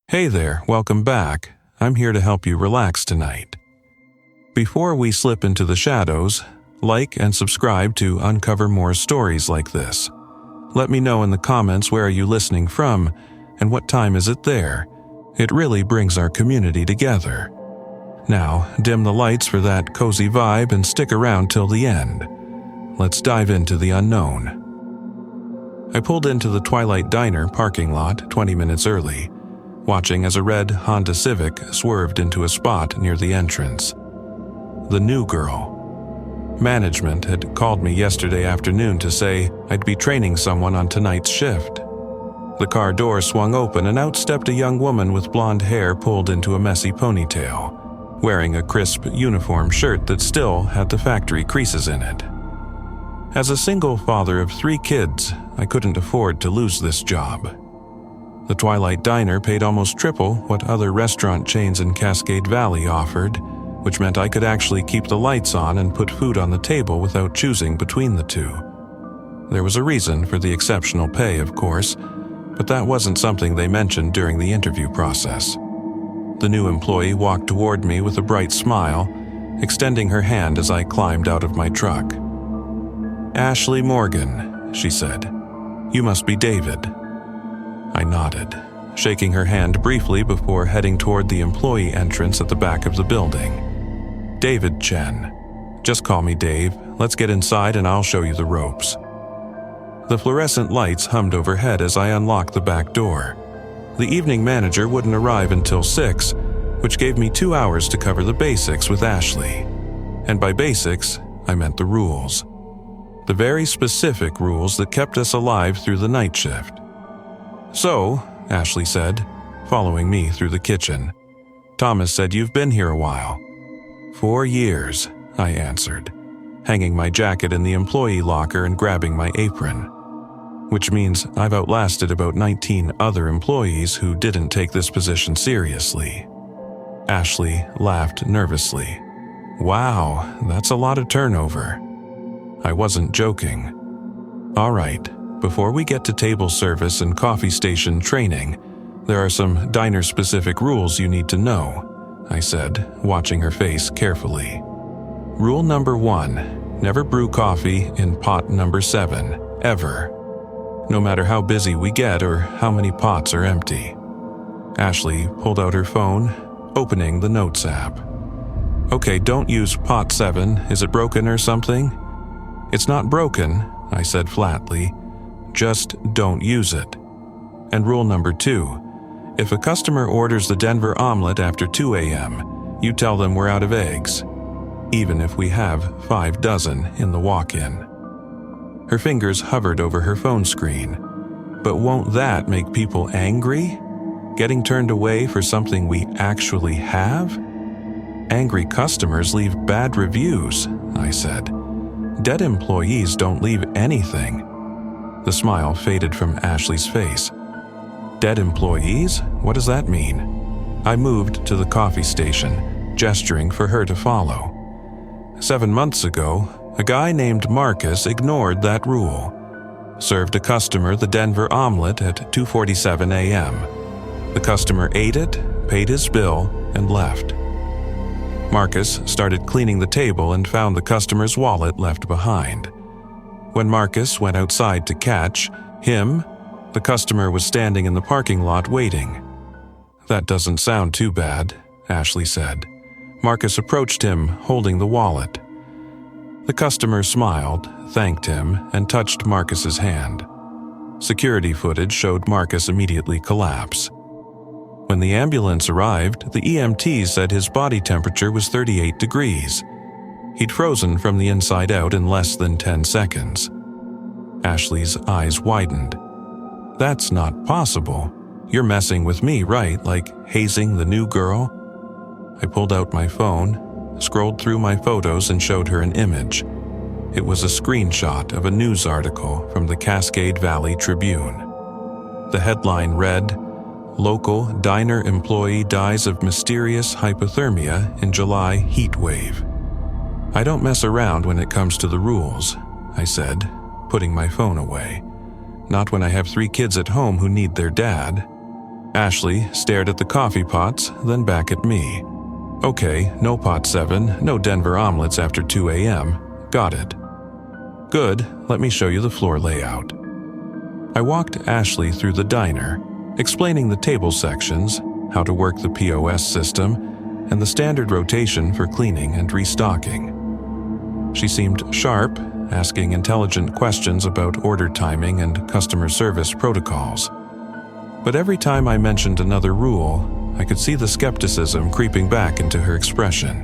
Hey there, welcome back. I'm here to help you relax tonight. Before we slip into the shadows, like and subscribe to uncover more stories like this. Let me know in the comments where are you listening from and what time is it there. It really brings our community together. Now, dim the lights for that cozy vibe and stick around till the end. Let's dive into the unknown. I pulled into the Twilight Diner parking lot 20 minutes early, watching as a red Honda Civic swerved into a spot near the entrance. The new girl. Management had called me yesterday afternoon to say I'd be training someone on tonight's shift. The car door swung open and out stepped a young woman with blonde hair pulled into a messy ponytail, wearing a crisp uniform shirt that still had the factory creases in it. As a single father of 3 kids, I couldn't afford to lose this job. The Twilight Diner paid almost triple what other restaurant chains in Cascade Valley offered, which meant I could actually keep the lights on and put food on the table without choosing between the two. There was a reason for the exceptional pay, of course, but that wasn't something they mentioned during the interview process. The new employee walked toward me with a bright smile, extending her hand as I climbed out of my truck. "Ashley Morgan," she said. "You must be David." I nodded, shaking her hand briefly before heading toward the employee entrance at the back of the building. "David Chen. Just call me Dave. Let's get inside and I'll show you the ropes." The fluorescent lights hummed overhead as I unlocked the back door. The evening manager wouldn't arrive until 6, which gave me 2 hours to cover the basics with Ashley. And by basics, I meant the rules. The very specific rules that kept us alive through the night shift. "So," Ashley said, following me through the kitchen, "Thomas said you've been here a while." 4 years, I answered, hanging my jacket in the employee locker and grabbing my apron. Which means I've outlasted about 19 other employees who didn't take this position seriously. Ashley laughed nervously. "Wow, that's a lot of turnover." I wasn't joking. "All right. Before we get to table service and coffee station training, there are some diner-specific rules you need to know," I said, watching her face carefully. "Rule number 1, never brew coffee in pot number 7, ever. No matter how busy we get or how many pots are empty." Ashley pulled out her phone, opening the Notes app. "Okay, don't use pot 7, is it broken or something?" "It's not broken," I said flatly. "Just don't use it." And rule number 2, if a customer orders the Denver omelet after 2 a.m., you tell them we're out of eggs, even if we have 5 dozen in the walk-in. Her fingers hovered over her phone screen. But won't that make people angry? Getting turned away for something we actually have? Angry customers leave bad reviews, I said. Dead employees don't leave anything. The smile faded from Ashley's face. "Dead employees? What does that mean?" I moved to the coffee station, gesturing for her to follow. 7 months ago, a guy named Marcus ignored that rule. Served a customer the Denver omelet at 2:47 a.m. The customer ate it, paid his bill, and left. Marcus started cleaning the table and found the customer's wallet left behind. When Marcus went outside to catch him, the customer was standing in the parking lot waiting. "That doesn't sound too bad," Ashley said. Marcus approached him, holding the wallet. The customer smiled, thanked him, and touched Marcus's hand. Security footage showed Marcus immediately collapse. When the ambulance arrived, the EMTs said his body temperature was 38 degrees. He'd frozen from the inside out in less than 10 seconds. Ashley's eyes widened. "That's not possible. You're messing with me, right? Like hazing the new girl?" I pulled out my phone, scrolled through my photos and showed her an image. It was a screenshot of a news article from the Cascade Valley Tribune. The headline read, "Local diner employee dies of mysterious hypothermia in July heat wave." "I don't mess around when it comes to the rules," I said, putting my phone away. "Not when I have 3 kids at home who need their dad." Ashley stared at the coffee pots, then back at me. Okay, no pot 7, no Denver omelets after 2 a.m. Got it. Good, let me show you the floor layout. I walked Ashley through the diner, explaining the table sections, how to work the POS system, and the standard rotation for cleaning and restocking. She seemed sharp, asking intelligent questions about order timing and customer service protocols. But every time I mentioned another rule, I could see the skepticism creeping back into her expression.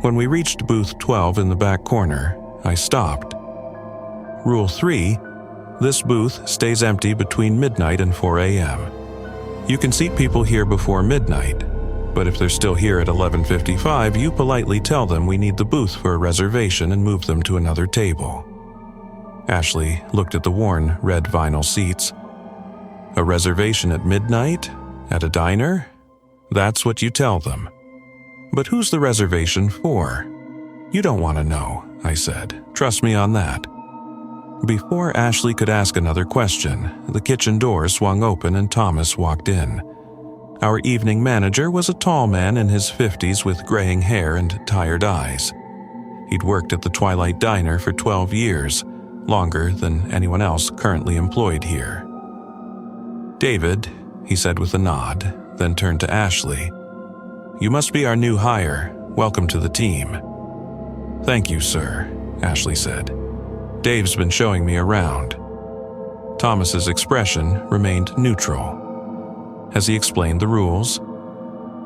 When we reached booth 12 in the back corner, I stopped. Rule 3: this booth stays empty between midnight and 4 a.m. You can seat people here before midnight, but if they're still here at 11:55, you politely tell them we need the booth for a reservation and move them to another table. Ashley looked at the worn red vinyl seats. A reservation at midnight? At a diner? That's what you tell them. But who's the reservation for? You don't want to know, I said. Trust me on that. Before Ashley could ask another question, the kitchen door swung open and Thomas walked in. Our evening manager was a tall man in his 50s with graying hair and tired eyes. He'd worked at the Twilight Diner for 12 years, longer than anyone else currently employed here. "David," he said with a nod, then turned to Ashley. "You must be our new hire. Welcome to the team." "Thank you, sir," Ashley said. "Dave's been showing me around." Thomas's expression remained neutral. "Has he explained the rules?"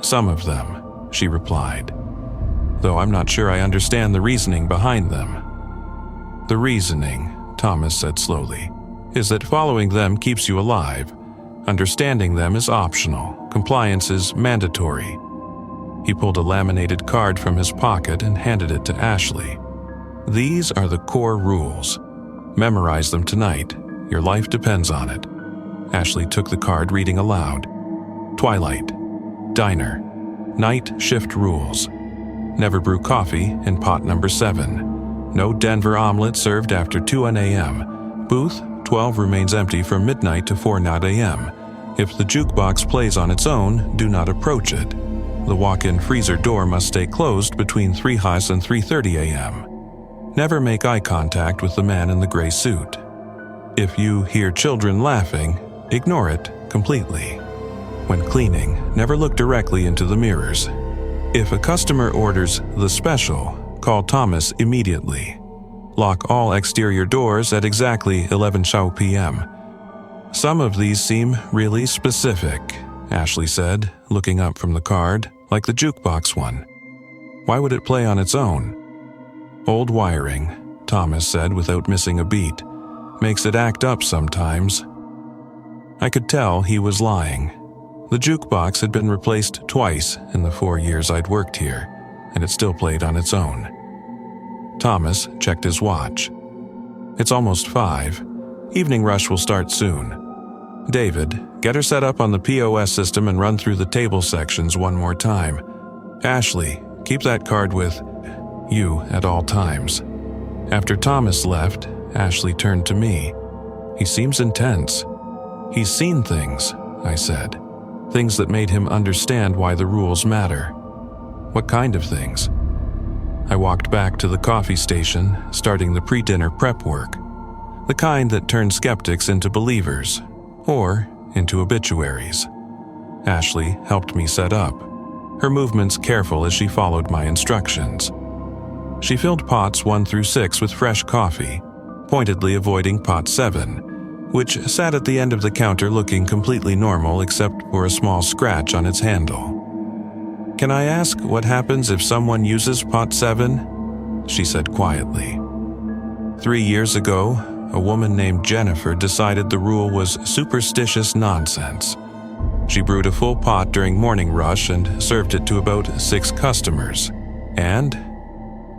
"Some of them," she replied, "though I'm not sure I understand the reasoning behind them." "The reasoning," Thomas said slowly, "is that following them keeps you alive. Understanding them is optional. Compliance is mandatory." He pulled a laminated card from his pocket and handed it to Ashley. "These are the core rules. Memorize them tonight. Your life depends on it." Ashley took the card, reading aloud. "Twilight. Diner. Night shift rules. Never brew coffee in pot number 7. No Denver omelet served after 2 a.m. Booth 12 remains empty from midnight to 4 a.m. If the jukebox plays on its own, do not approach it. The walk-in freezer door must stay closed between 3 and 3:30 a.m. Never make eye contact with the man in the gray suit. If you hear children laughing, ignore it completely. When cleaning, never look directly into the mirrors. If a customer orders the special, call Thomas immediately. Lock all exterior doors at exactly 11 p.m. Some of these seem really specific, Ashley said, looking up from the card, like the jukebox one. Why would it play on its own? Old wiring, Thomas said without missing a beat. Makes it act up sometimes. I could tell he was lying. The jukebox had been replaced twice in the 4 years I'd worked here, and it still played on its own. Thomas checked his watch. It's almost 5. Evening rush will start soon. David, get her set up on the POS system and run through the table sections one more time. Ashley, keep that card with you at all times. After Thomas left, Ashley turned to me. He seems intense. He's seen things, I said. Things that made him understand why the rules matter. What kind of things? I walked back to the coffee station, starting the pre-dinner prep work. The kind that turned skeptics into believers, or into obituaries. Ashley helped me set up, her movements careful as she followed my instructions. She filled pots 1 through 6 with fresh coffee, pointedly avoiding pot 7, which sat at the end of the counter looking completely normal except for a small scratch on its handle. "Can I ask what happens if someone uses pot 7? She said quietly. 3 years ago, a woman named Jennifer decided the rule was superstitious nonsense. She brewed a full pot during morning rush and served it to about 6 customers. And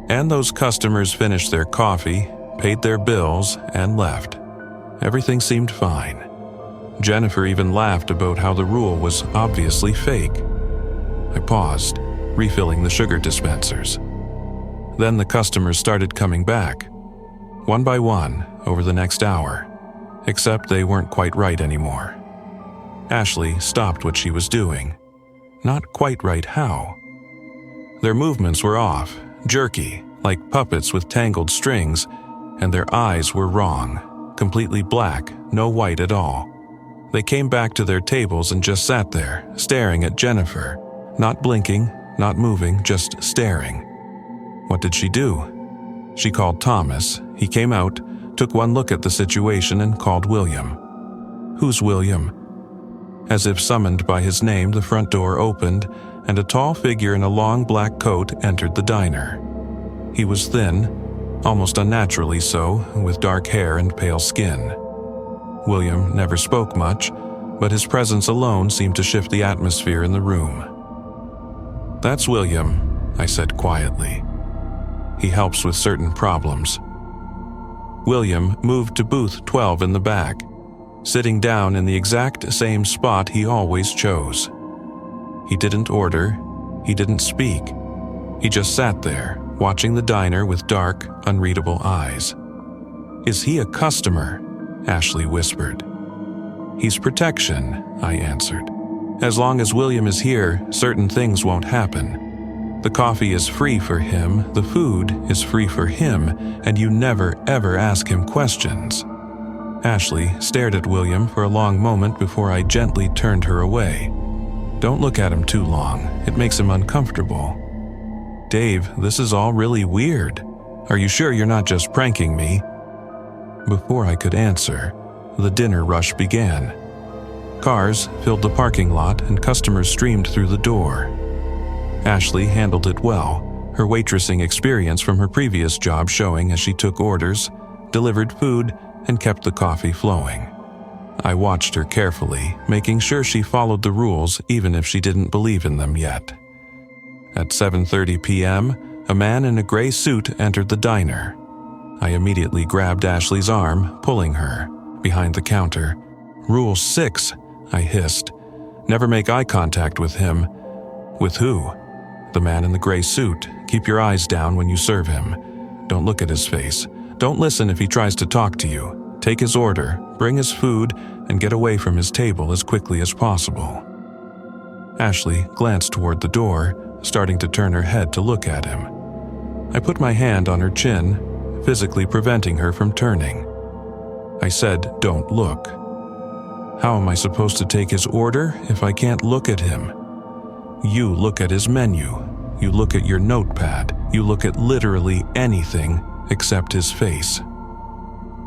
those customers finished their coffee, paid their bills, and left. Everything seemed fine. Jennifer even laughed about how the rule was obviously fake. I paused, refilling the sugar dispensers. Then the customers started coming back, one by one, over the next hour, except they weren't quite right anymore. Ashley stopped what she was doing. Not quite right how. Their movements were off, jerky, like puppets with tangled strings, and their eyes were wrong, completely black, no white at all. They came back to their tables and just sat there, staring at Jennifer, not blinking, not moving, just staring. What did she do? She called Thomas. He came out, took one look at the situation, and called William. "Who's William?" As if summoned by his name, the front door opened, and a tall figure in a long black coat entered the diner. He was thin, almost unnaturally so, with dark hair and pale skin. William never spoke much, but his presence alone seemed to shift the atmosphere in the room. "That's William," I said quietly. "He helps with certain problems." William moved to booth 12 in the back, sitting down in the exact same spot he always chose. He didn't order, he didn't speak. He just sat there, watching the diner with dark, unreadable eyes. "Is he a customer?" Ashley whispered. "He's protection," I answered. "As long as William is here, certain things won't happen. The coffee is free for him, the food is free for him, and you never ever ask him questions." Ashley stared at William for a long moment before I gently turned her away. "Don't look at him too long, it makes him uncomfortable." "Dave, this is all really weird. Are you sure you're not just pranking me?" Before I could answer, the dinner rush began. Cars filled the parking lot and customers streamed through the door. Ashley handled it well, her waitressing experience from her previous job showing as she took orders, delivered food, and kept the coffee flowing. I watched her carefully, making sure she followed the rules even if she didn't believe in them yet. At 7:30 p.m., a man in a gray suit entered the diner. I immediately grabbed Ashley's arm, pulling her, behind the counter. "Rule 6, I hissed. "Never make eye contact with him." "With who?" "The man in the gray suit. Keep your eyes down when you serve him. Don't look at his face. Don't listen if he tries to talk to you. Take his order, bring his food, and get away from his table as quickly as possible." Ashley glanced toward the door, starting to turn her head to look at him. I put my hand on her chin, physically preventing her from turning. I said, "Don't look." "How am I supposed to take his order if I can't look at him?" "You look at his menu. You look at your notepad. You look at literally anything except his face."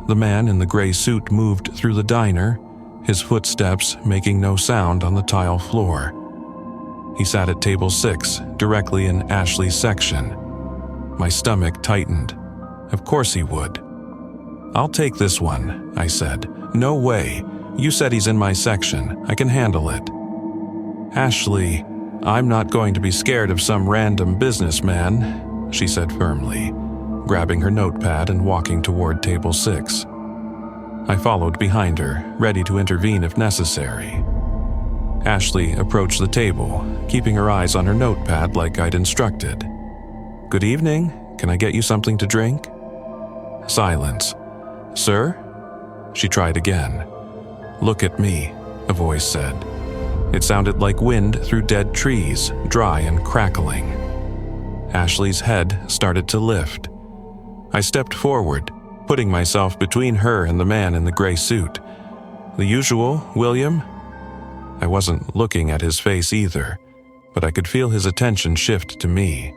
The man in the gray suit moved through the diner, his footsteps making no sound on the tile floor. He sat at table 6, directly in Ashley's section. My stomach tightened. Of course he would. "I'll take this one," I said. "No way. You said he's in my section. I can handle it." "Ashley, I'm not going to be scared of some random businessman," she said firmly, grabbing her notepad and walking toward table 6. I followed behind her, ready to intervene if necessary. Ashley approached the table, keeping her eyes on her notepad like I'd instructed. "Good evening. Can I get you something to drink?" Silence. "Sir?" She tried again. "Look at me," a voice said. It sounded like wind through dead trees, dry and crackling. Ashley's head started to lift. I stepped forward, putting myself between her and the man in the gray suit. "The usual, William?" I wasn't looking at his face either, but I could feel his attention shift to me.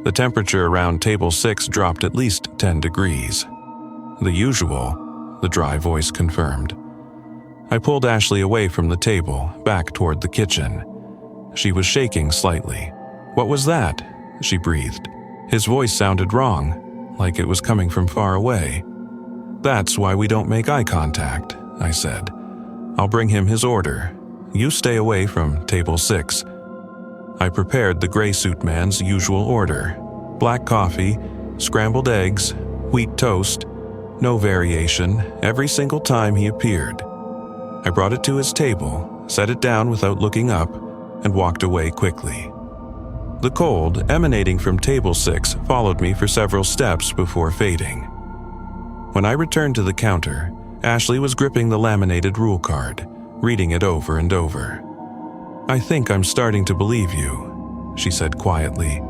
The temperature around table 6 dropped at least 10 degrees. "The usual," the dry voice confirmed. I pulled Ashley away from the table, back toward the kitchen. She was shaking slightly. "What was that?" she breathed. His voice sounded wrong, like it was coming from far away. "That's why we don't make eye contact," I said. "I'll bring him his order. You stay away from table 6. I prepared the gray suit man's usual order. Black coffee, scrambled eggs, wheat toast, no variation, every single time he appeared. I brought it to his table, set it down without looking up, and walked away quickly. The cold emanating from table 6 followed me for several steps before fading. When I returned to the counter, Ashley was gripping the laminated rule card, reading it over and over. "I think I'm starting to believe you," she said quietly.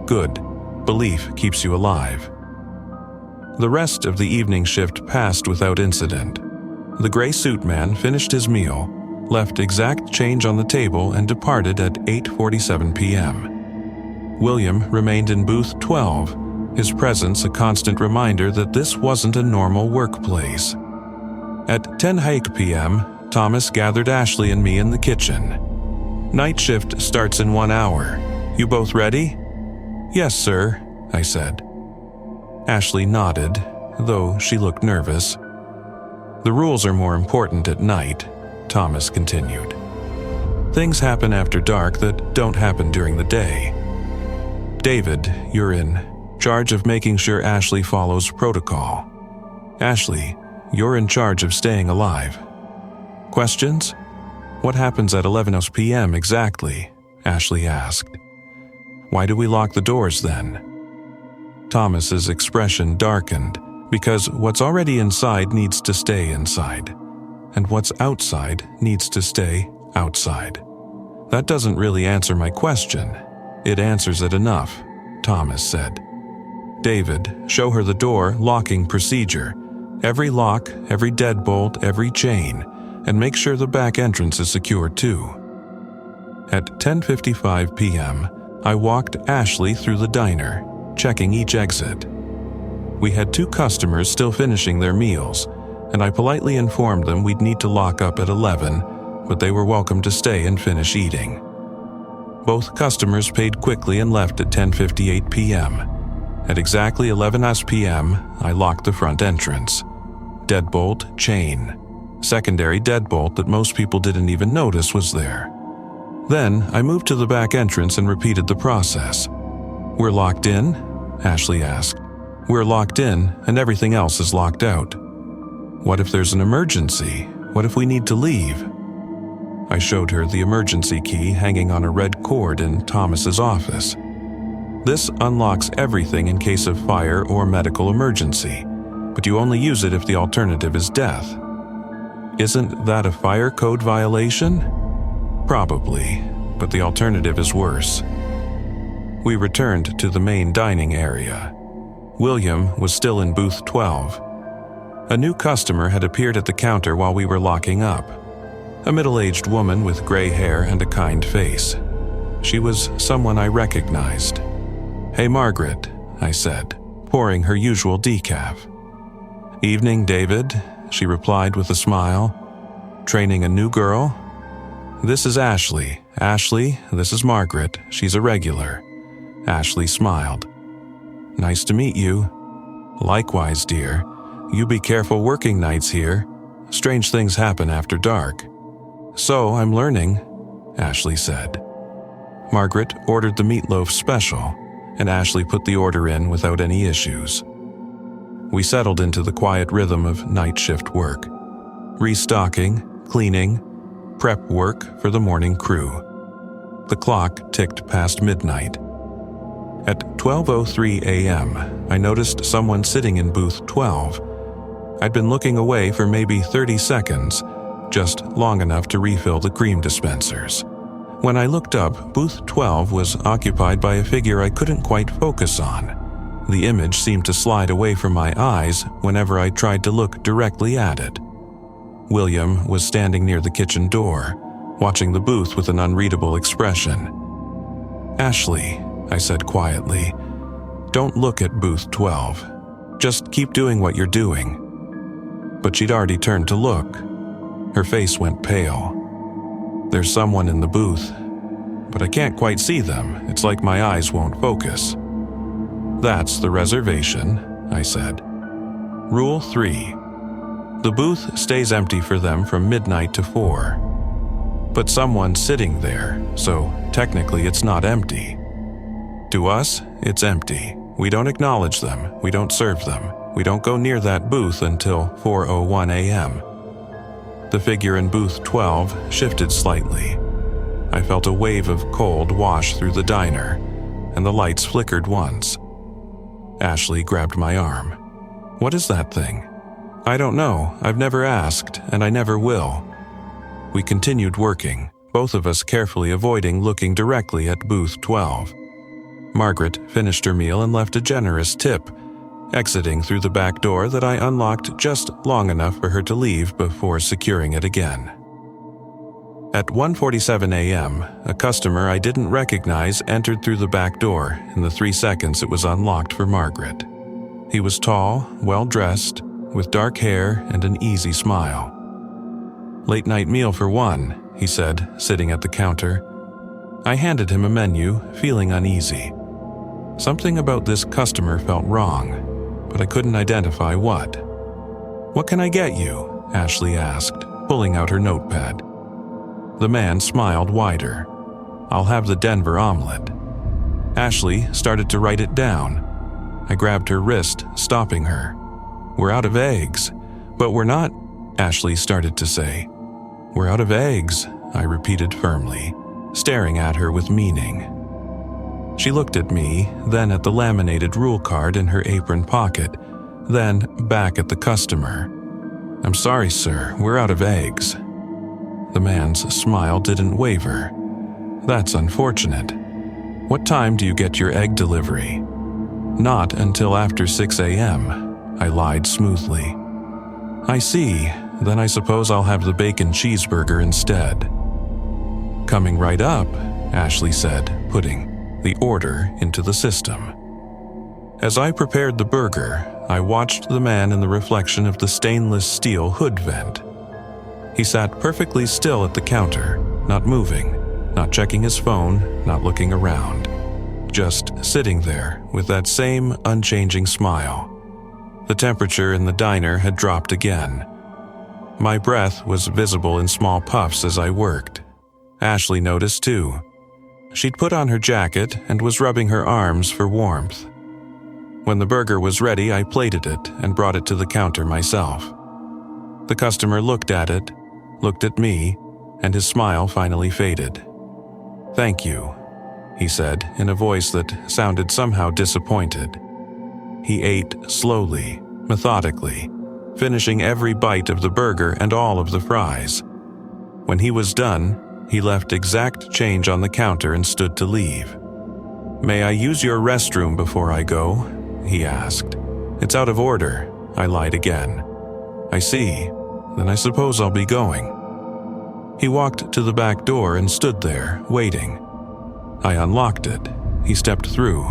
"Good. Belief keeps you alive." The rest of the evening shift passed without incident. The gray suit man finished his meal, left exact change on the table, and departed at 8:47 p.m. William remained in booth 12, his presence a constant reminder that this wasn't a normal workplace. At 10:00 p.m., Thomas gathered Ashley and me in the kitchen. "Night shift starts in 1 hour. You both ready?" "Yes, sir," I said. Ashley nodded, though she looked nervous. "The rules are more important at night," Thomas continued. "Things happen after dark that don't happen during the day. David, you're in charge of making sure Ashley follows protocol. Ashley, you're in charge of staying alive. Questions? What happens at 11 p.m. exactly?" Ashley asked. "Why do we lock the doors then?" Thomas's expression darkened, because what's already inside needs to stay inside, and what's outside needs to stay outside. "That doesn't really answer my question. It answers it enough," Thomas said. "David, show her the door locking procedure. Every lock, every deadbolt, every chain, and make sure the back entrance is secure too." At 10:55 p.m., I walked Ashley through the diner, checking each exit. We had 2 customers still finishing their meals, and I politely informed them we'd need to lock up at 11, but they were welcome to stay and finish eating. Both customers paid quickly and left at 10:58 p.m. At exactly 11 p.m., I locked the front entrance. Deadbolt, chain. Secondary deadbolt that most people didn't even notice was there. Then I moved to the back entrance and repeated the process. "We're locked in?" Ashley asked. "We're locked in, and everything else is locked out. What if there's an emergency? What if we need to leave?" I showed her the emergency key hanging on a red cord in Thomas's office. "This unlocks everything in case of fire or medical emergency, but you only use it if the alternative is death." "Isn't that a fire code violation?" "Probably, but the alternative is worse." We returned to the main dining area. William was still in booth 12. A new customer had appeared at the counter while we were locking up. A middle-aged woman with gray hair and a kind face. She was someone I recognized. "Hey, Margaret," I said, pouring her usual decaf. "Evening, David," she replied with a smile. "Training a new girl?" "This is Ashley. Ashley, this is Margaret. She's a regular." Ashley smiled. "Nice to meet you." "Likewise, dear. You be careful working nights here. Strange things happen after dark." "So I'm learning," Ashley said. Margaret ordered the meatloaf special, and Ashley put the order in without any issues. We settled into the quiet rhythm of night shift work. Restocking, cleaning, prep work for the morning crew. The clock ticked past midnight. At 12:03 a.m., I noticed someone sitting in booth 12. I'd been looking away for maybe 30 seconds, just long enough to refill the cream dispensers. When I looked up, booth 12 was occupied by a figure I couldn't quite focus on. The image seemed to slide away from my eyes whenever I tried to look directly at it. William was standing near the kitchen door, watching the booth with an unreadable expression. "Ashley," I said quietly, "don't look at booth 12. Just keep doing what you're doing." But she'd already turned to look. Her face went pale. "There's someone in the booth, but I can't quite see them. It's like my eyes won't focus." "That's the reservation," I said. Rule 3. The booth stays empty for them from midnight to 4. But someone's sitting there, so technically it's not empty. To us, it's empty. We don't acknowledge them. We don't serve them. We don't go near that booth until 4:01 a.m. The figure in booth 12 shifted slightly. I felt a wave of cold wash through the diner, and the lights flickered once. Ashley grabbed my arm. "What is that thing?" "I don't know. I've never asked, and I never will." We continued working, both of us carefully avoiding looking directly at booth 12. Margaret finished her meal and left a generous tip, exiting through the back door that I unlocked just long enough for her to leave before securing it again. At 1:47 a.m., a customer I didn't recognize entered through the back door in the 3 seconds it was unlocked for Margaret. He was tall, well-dressed, with dark hair and an easy smile. "Late night meal for one," he said, sitting at the counter. I handed him a menu, feeling uneasy. Something about this customer felt wrong, but I couldn't identify what. "What can I get you?" Ashley asked, pulling out her notepad. The man smiled wider. "I'll have the Denver omelet." Ashley started to write it down. I grabbed her wrist, stopping her. "We're out of eggs." "But we're not," Ashley started to say. "We're out of eggs," I repeated firmly, staring at her with meaning. She looked at me, then at the laminated rule card in her apron pocket, then back at the customer. "I'm sorry, sir, we're out of eggs." The man's smile didn't waver. "That's unfortunate. What time do you get your egg delivery?" "Not until after 6 a.m., I lied smoothly. "I see. Then I suppose I'll have the bacon cheeseburger instead." "Coming right up," Ashley said, putting the order into the system. As I prepared the burger, I watched the man in the reflection of the stainless steel hood vent. He sat perfectly still at the counter, not moving, not checking his phone, not looking around. Just sitting there with that same unchanging smile. The temperature in the diner had dropped again. My breath was visible in small puffs as I worked. Ashley noticed too. She'd put on her jacket and was rubbing her arms for warmth. When the burger was ready, I plated it and brought it to the counter myself. The customer looked at it, looked at me, and his smile finally faded. "Thank you," he said in a voice that sounded somehow disappointed. He ate slowly, methodically, finishing every bite of the burger and all of the fries. When he was done, he left exact change on the counter and stood to leave. "May I use your restroom before I go?" he asked. "It's out of order," I lied again. "I see. Then I suppose I'll be going." He walked to the back door and stood there, waiting. I unlocked it. He stepped through,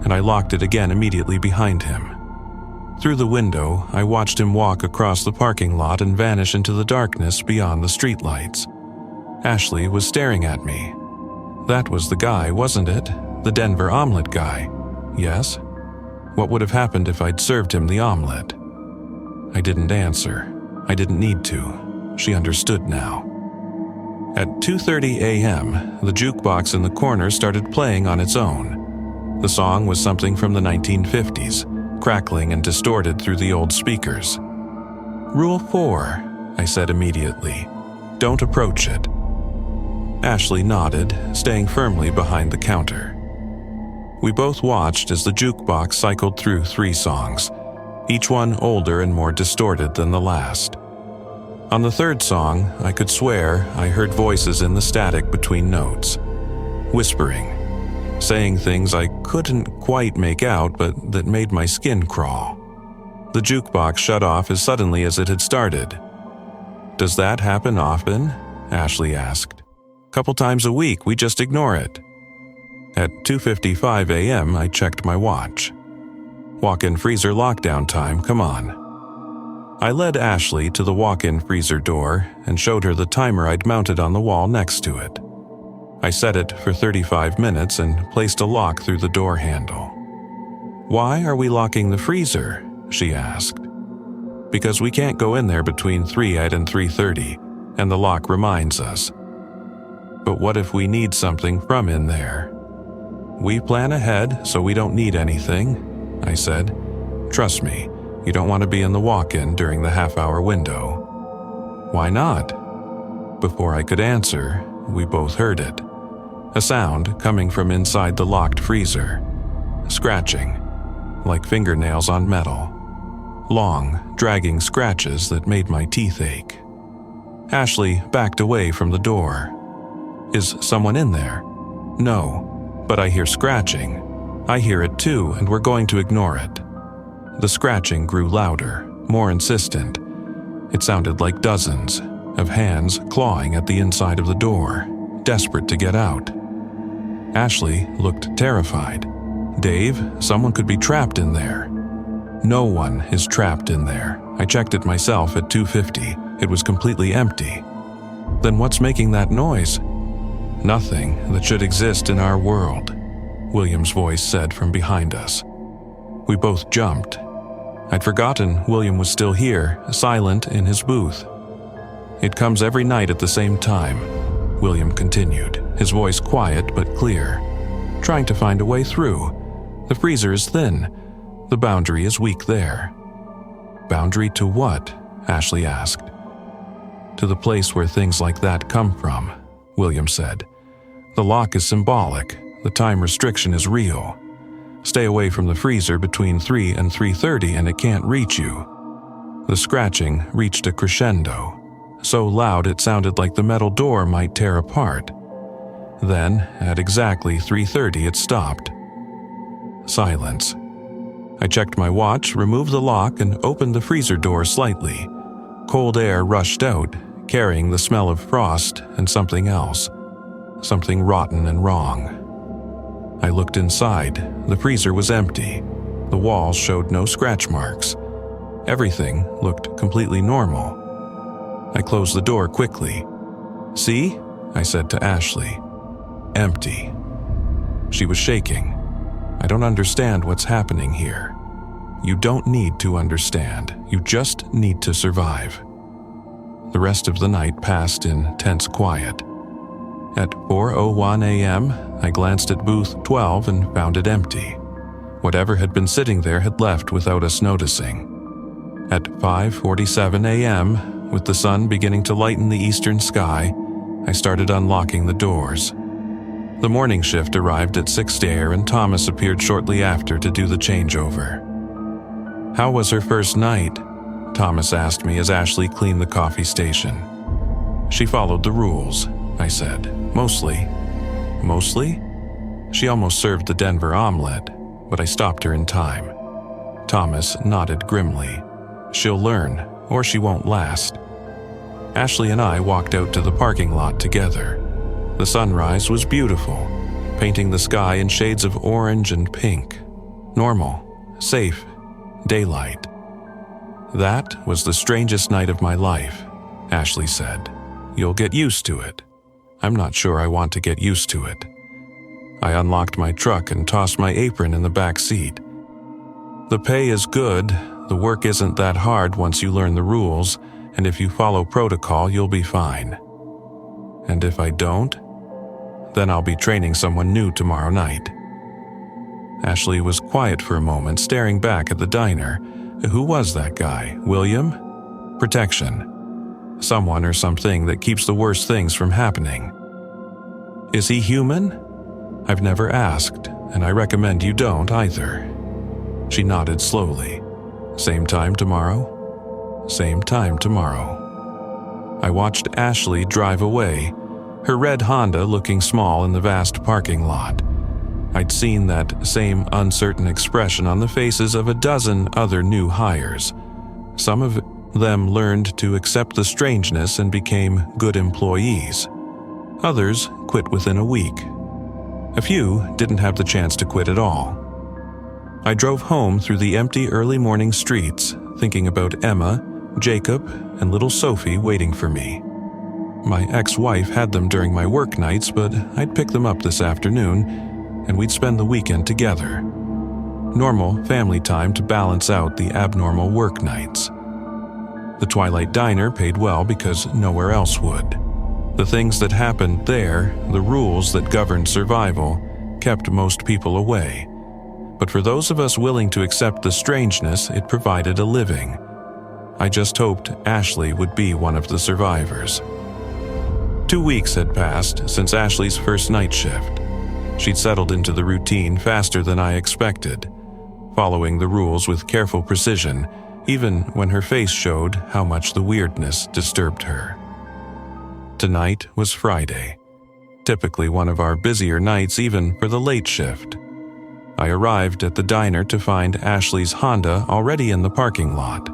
and I locked it again immediately behind him. Through the window, I watched him walk across the parking lot and vanish into the darkness beyond the streetlights. Ashley was staring at me. That was the guy, wasn't it? The Denver omelet guy. Yes? What would have happened if I'd served him the omelet? I didn't answer. I didn't need to. She understood now. At 2:30 a.m., the jukebox in the corner started playing on its own. The song was something from the 1950s, crackling and distorted through the old speakers. "Rule 4, I said immediately. "Don't approach it." Ashley nodded, staying firmly behind the counter. We both watched as the jukebox cycled through 3 songs, each one older and more distorted than the last. On the 3rd song, I could swear I heard voices in the static between notes, whispering, saying things I couldn't quite make out but that made my skin crawl. The jukebox shut off as suddenly as it had started. "Does that happen often?" Ashley asked. "Couple times a week, we just ignore it." At 2:55 a.m., I checked my watch. "Walk-in freezer lockdown time, come on." I led Ashley to the walk-in freezer door and showed her the timer I'd mounted on the wall next to it. I set it for 35 minutes and placed a lock through the door handle. "Why are we locking the freezer?" she asked. "Because we can't go in there between 3 and 3:30, and the lock reminds us." "But what if we need something from in there?" "We plan ahead so we don't need anything," I said. "Trust me, you don't want to be in the walk-in during the half-hour window." "Why not?" Before I could answer, we both heard it. A sound coming from inside the locked freezer. Scratching, like fingernails on metal. Long, dragging scratches that made my teeth ache. Ashley backed away from the door. Is someone in there? No, but I hear scratching. I hear it too, and we're going to ignore it. The scratching grew louder, more insistent. It sounded like dozens of hands clawing at the inside of the door, desperate to get out. Ashley looked terrified. Dave, someone could be trapped in there. No one is trapped in there. I checked it myself at 2:50. It was completely empty. Then what's making that noise? Nothing that should exist in our world, William's voice said from behind us. We both jumped. I'd forgotten William was still here, silent in his booth. It comes every night at the same time, William continued, his voice quiet but clear. Trying to find a way through. The freezer is thin. The boundary is weak there. Boundary to what? Ashley asked. To the place where things like that come from, William said. The lock is symbolic. The time restriction is real. Stay away from the freezer between 3 and 3:30 and it can't reach you. The scratching reached a crescendo, so loud it sounded like the metal door might tear apart. Then, at exactly 3:30, it stopped. Silence. I checked my watch, removed the lock, and opened the freezer door slightly. Cold air rushed out, carrying the smell of frost and something else. Something rotten and wrong. I looked inside. The freezer was empty. The walls showed no scratch marks. Everything looked completely normal. I closed the door quickly. See? I said to Ashley. Empty. She was shaking. I don't understand what's happening here. You don't need to understand. You just need to survive. The rest of the night passed in tense quiet. At 4:01 a.m., I glanced at booth 12 and found it empty. Whatever had been sitting there had left without us noticing. At 5:47 a.m., with the sun beginning to lighten the eastern sky, I started unlocking the doors. The morning shift arrived at 6 a.m. and Thomas appeared shortly after to do the changeover. How was her first night? Thomas asked me as Ashley cleaned the coffee station. She followed the rules, I said. Mostly. Mostly? She almost served the Denver omelet, but I stopped her in time. Thomas nodded grimly. She'll learn, or she won't last. Ashley and I walked out to the parking lot together. The sunrise was beautiful, painting the sky in shades of orange and pink. Normal, safe, daylight. That was the strangest night of my life, Ashley said. You'll get used to it. I'm not sure I want to get used to it. I unlocked my truck and tossed my apron in the back seat. The pay is good, the work isn't that hard once you learn the rules, and if you follow protocol, you'll be fine. And if I don't, then I'll be training someone new tomorrow night. Ashley was quiet for a moment, staring back at the diner. Who was that guy? William? Protection. Someone or something that keeps the worst things from happening. Is he human? I've never asked, and I recommend you don't either. She nodded slowly. Same time tomorrow? Same time tomorrow. I watched Ashley drive away, her red Honda looking small in the vast parking lot. I'd seen that same uncertain expression on the faces of a dozen other new hires. Some of them learned to accept the strangeness and became good employees. Others quit within a week. A few didn't have the chance to quit at all. I drove home through the empty early morning streets, thinking about Emma, Jacob, and little Sophie waiting for me. My ex-wife had them during my work nights, but I'd pick them up this afternoon, and we'd spend the weekend together. Normal family time to balance out the abnormal work nights. The Twilight Diner paid well because nowhere else would. The things that happened there, the rules that governed survival, kept most people away. But for those of us willing to accept the strangeness, it provided a living. I just hoped Ashley would be one of the survivors. 2 weeks had passed since Ashley's first night shift. She'd settled into the routine faster than I expected, following the rules with careful precision, even when her face showed how much the weirdness disturbed her. Tonight was Friday, typically one of our busier nights even for the late shift. I arrived at the diner to find Ashley's Honda already in the parking lot.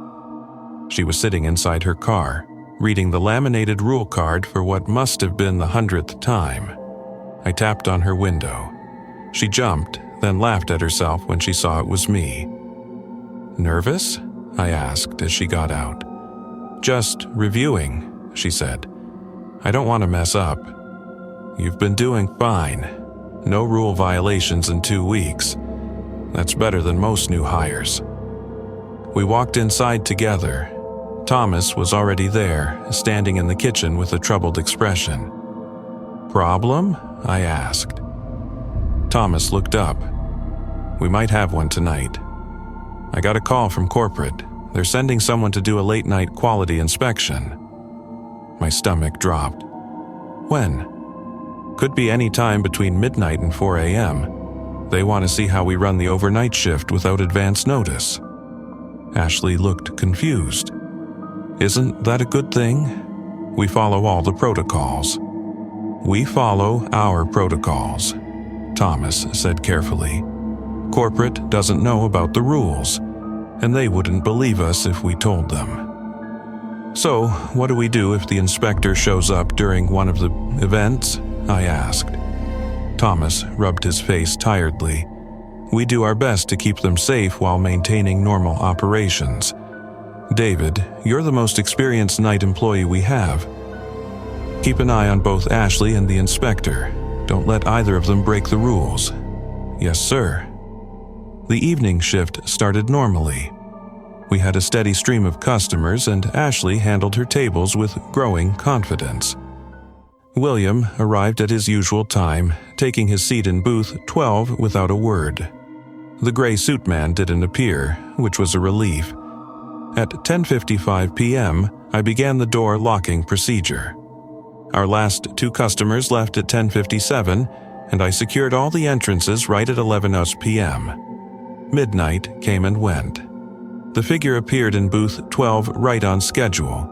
She was sitting inside her car, reading the laminated rule card for what must have been the 100th time. I tapped on her window. She jumped, then laughed at herself when she saw it was me. "Nervous?" I asked as she got out. "Just reviewing," she said. "I don't want to mess up." "You've been doing fine. No rule violations in 2 weeks. That's better than most new hires." We walked inside together. Thomas was already there, standing in the kitchen with a troubled expression. "Problem?" I asked. Thomas looked up. "We might have one tonight. I got a call from corporate. They're sending someone to do a late-night quality inspection." My stomach dropped. "When?" "Could be any time between midnight and 4 a.m. They want to see how we run the overnight shift without advance notice." Ashley looked confused. "Isn't that a good thing? We follow all the protocols." "We follow our protocols," Thomas said carefully. "Corporate doesn't know about the rules, and they wouldn't believe us if we told them." "So, what do we do if the inspector shows up during one of the events?" I asked. Thomas rubbed his face tiredly. "We do our best to keep them safe while maintaining normal operations. David, you're the most experienced night employee we have. Keep an eye on both Ashley and the inspector. Don't let either of them break the rules." "Yes, sir." The evening shift started normally. We had a steady stream of customers, and Ashley handled her tables with growing confidence. William arrived at his usual time, taking his seat in booth 12 without a word. The gray suit man didn't appear, which was a relief. At 10:55 p.m., I began the door locking procedure. Our last 2 customers left at 10:57, and I secured all the entrances right at 11 p.m. Midnight came and went. The figure appeared in booth 12 right on schedule,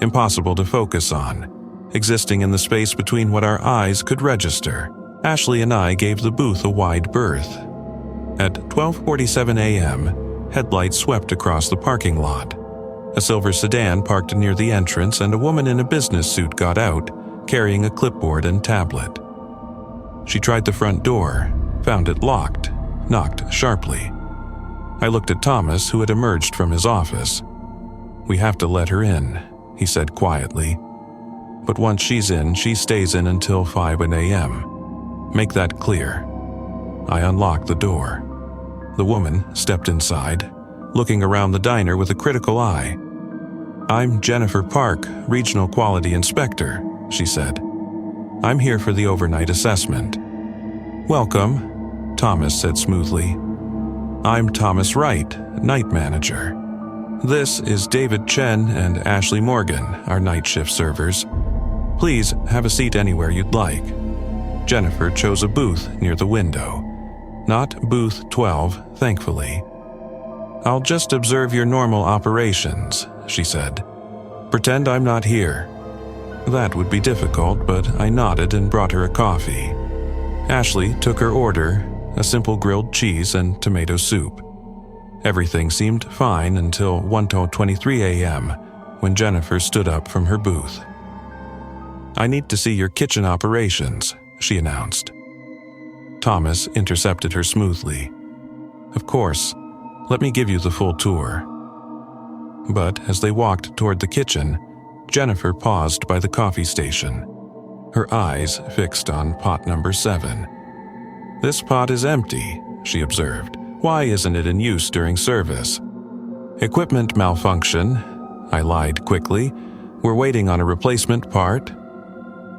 impossible to focus on, existing in the space between what our eyes could register. Ashley and I gave the booth a wide berth. At 12:47 a.m., headlights swept across the parking lot. A silver sedan parked near the entrance, and a woman in a business suit got out, carrying a clipboard and tablet. She tried the front door, found it locked, knocked sharply. I looked at Thomas, who had emerged from his office. "We have to let her in," he said quietly. "But once she's in, she stays in until 5 a.m. Make that clear." I unlocked the door. The woman stepped inside, looking around the diner with a critical eye. "I'm Jennifer Park, Regional Quality Inspector," she said. "I'm here for the overnight assessment." "Welcome," Thomas said smoothly. "I'm Thomas Wright, Night Manager. This is David Chen and Ashley Morgan, our night shift servers. Please have a seat anywhere you'd like." Jennifer chose a booth near the window. Not booth 12, thankfully. "I'll just observe your normal operations," she said. "Pretend I'm not here." That would be difficult, but I nodded and brought her a coffee. Ashley took her order, a simple grilled cheese and tomato soup. Everything seemed fine until 1:23 a.m., when Jennifer stood up from her booth. "I need to see your kitchen operations," she announced. Thomas intercepted her smoothly. "Of course, let me give you the full tour." But as they walked toward the kitchen, Jennifer paused by the coffee station, her eyes fixed on pot number 7. "This pot is empty," she observed. "Why isn't it in use during service?" "Equipment malfunction," I lied quickly. "We're waiting on a replacement part."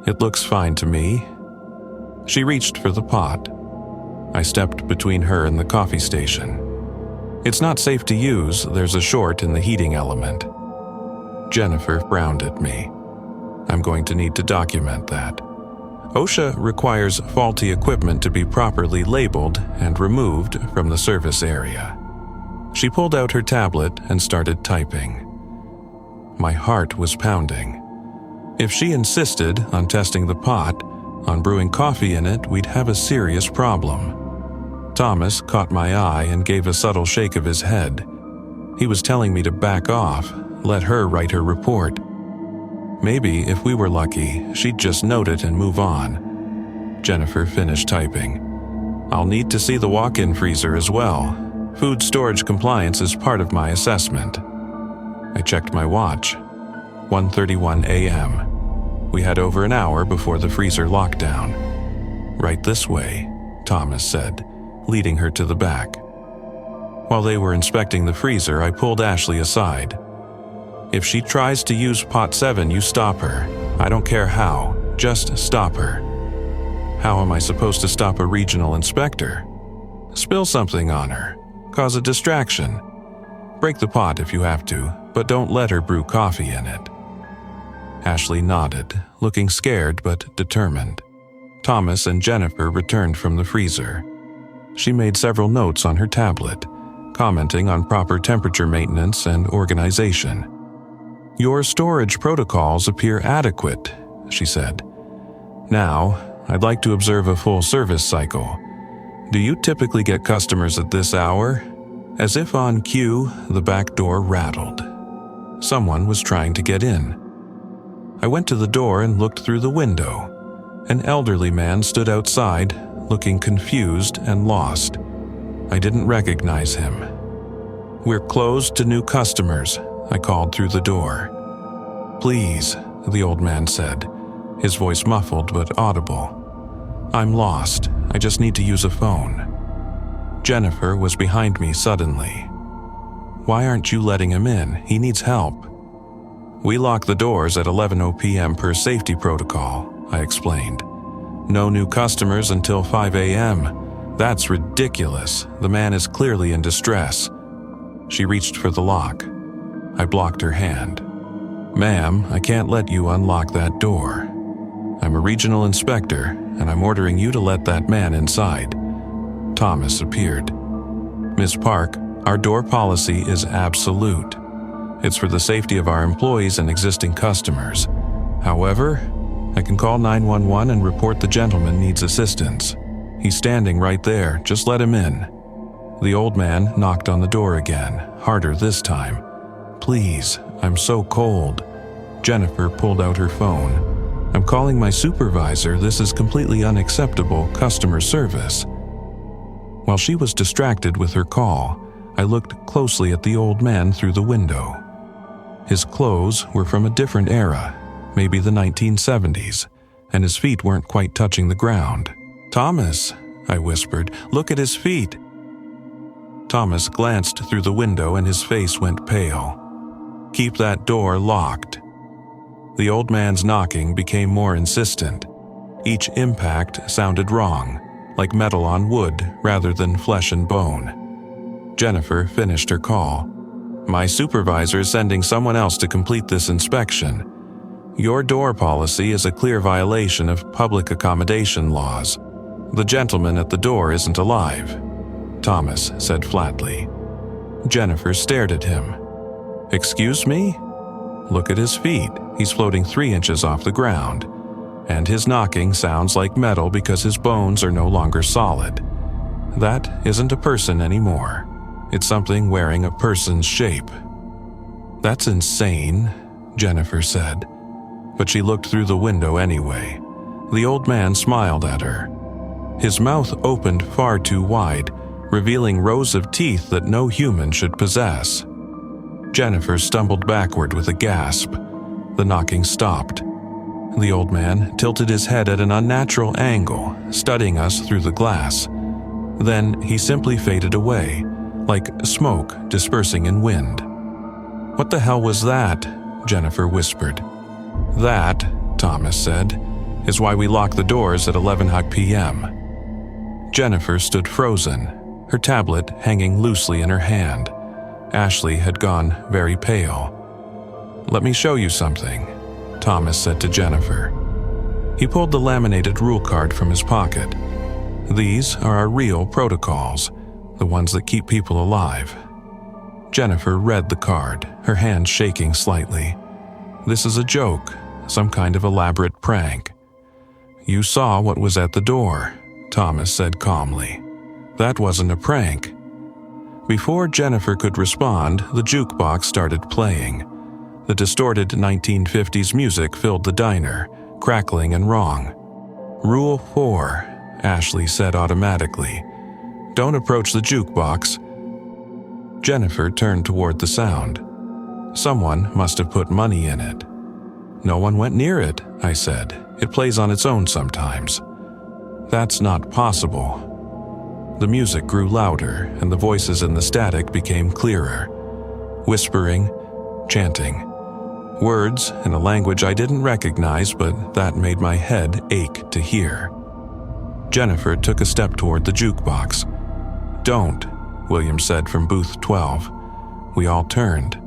"It looks fine to me." She reached for the pot. I stepped between her and the coffee station. "It's not safe to use, there's a short in the heating element." Jennifer frowned at me. "I'm going to need to document that. OSHA requires faulty equipment to be properly labeled and removed from the service area." She pulled out her tablet and started typing. My heart was pounding. If she insisted on testing the pot, on brewing coffee in it, we'd have a serious problem. Thomas caught my eye and gave a subtle shake of his head. He was telling me to back off, let her write her report. Maybe, if we were lucky, she'd just note it and move on. Jennifer finished typing. I'll need to see the walk-in freezer as well. Food storage compliance is part of my assessment. I checked my watch. 1:31 a.m. We had over an hour before the freezer lockdown. Right this way, Thomas said, leading her to the back. While they were inspecting the freezer, I pulled Ashley aside. If she tries to use pot 7, you stop her. I don't care how, just stop her. How am I supposed to stop a regional inspector? Spill something on her. Cause a distraction. Break the pot if you have to, but don't let her brew coffee in it. Ashley nodded, looking scared but determined. Thomas and Jennifer returned from the freezer. She made several notes on her tablet, commenting on proper temperature maintenance and organization. Your storage protocols appear adequate, she said. Now, I'd like to observe a full service cycle. Do you typically get customers at this hour? As if on cue, the back door rattled. Someone was trying to get in. I went to the door and looked through the window. An elderly man stood outside, looking confused and lost. I didn't recognize him. We're closed to new customers, I called through the door. Please, the old man said, his voice muffled but audible. I'm lost. I just need to use a phone. Jennifer was behind me suddenly. Why aren't you letting him in? He needs help. We lock the doors at 11:00 p.m. per safety protocol, I explained. No new customers until 5 a.m. That's ridiculous. The man is clearly in distress. She reached for the lock. I blocked her hand. Ma'am, I can't let you unlock that door. I'm a regional inspector, and I'm ordering you to let that man inside. Thomas appeared. Miss Park, our door policy is absolute. It's for the safety of our employees and existing customers. However, I can call 911 and report the gentleman needs assistance. He's standing right there. Just let him in. The old man knocked on the door again, harder this time. Please, I'm so cold. Jennifer pulled out her phone. I'm calling my supervisor. This is completely unacceptable customer service. While she was distracted with her call, I looked closely at the old man through the window. His clothes were from a different era, maybe the 1970s, and his feet weren't quite touching the ground. Thomas, I whispered, look at his feet. Thomas glanced through the window and his face went pale. Keep that door locked. The old man's knocking became more insistent. Each impact sounded wrong, like metal on wood rather than flesh and bone. Jennifer finished her call. My supervisor is sending someone else to complete this inspection. Your door policy is a clear violation of public accommodation laws. The gentleman at the door isn't alive, Thomas said flatly. Jennifer stared at him. Excuse me? Look at his feet. He's floating 3 inches off the ground. And his knocking sounds like metal because his bones are no longer solid. That isn't a person anymore. It's something wearing a person's shape. That's insane, Jennifer said. But she looked through the window anyway. The old man smiled at her. His mouth opened far too wide, revealing rows of teeth that no human should possess. Jennifer stumbled backward with a gasp. The knocking stopped. The old man tilted his head at an unnatural angle, studying us through the glass. Then he simply faded away, like smoke dispersing in wind. What the hell was that? Jennifer whispered. That, Thomas said, is why we lock the doors at 11:00 p.m. Jennifer stood frozen, her tablet hanging loosely in her hand. Ashley had gone very pale. Let me show you something, Thomas said to Jennifer. He pulled the laminated rule card from his pocket. These are our real protocols, the ones that keep people alive. Jennifer read the card, her hand shaking slightly. This is a joke, some kind of elaborate prank. "You saw what was at the door," Thomas said calmly. "That wasn't a prank." Before Jennifer could respond, the jukebox started playing. The distorted 1950s music filled the diner, crackling and wrong. "Rule 4, Ashley said automatically. "Don't approach the jukebox." Jennifer turned toward the sound. "Someone must have put money in it." "No one went near it," I said. "It plays on its own sometimes." "That's not possible." The music grew louder, and the voices in the static became clearer. Whispering, chanting. Words in a language I didn't recognize, but that made my head ache to hear. Jennifer took a step toward the jukebox. "Don't," William said from booth 12. We all turned.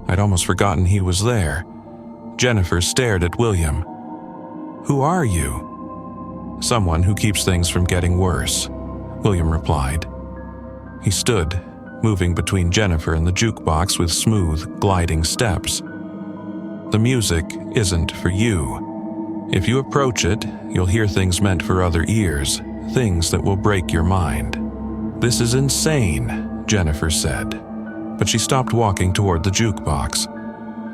I'd almost forgotten he was there. Jennifer stared at William. "Who are you?" "Someone who keeps things from getting worse," William replied. He stood, moving between Jennifer and the jukebox with smooth, gliding steps. "The music isn't for you. If you approach it, you'll hear things meant for other ears, things that will break your mind." "This is insane," Jennifer said, but she stopped walking toward the jukebox.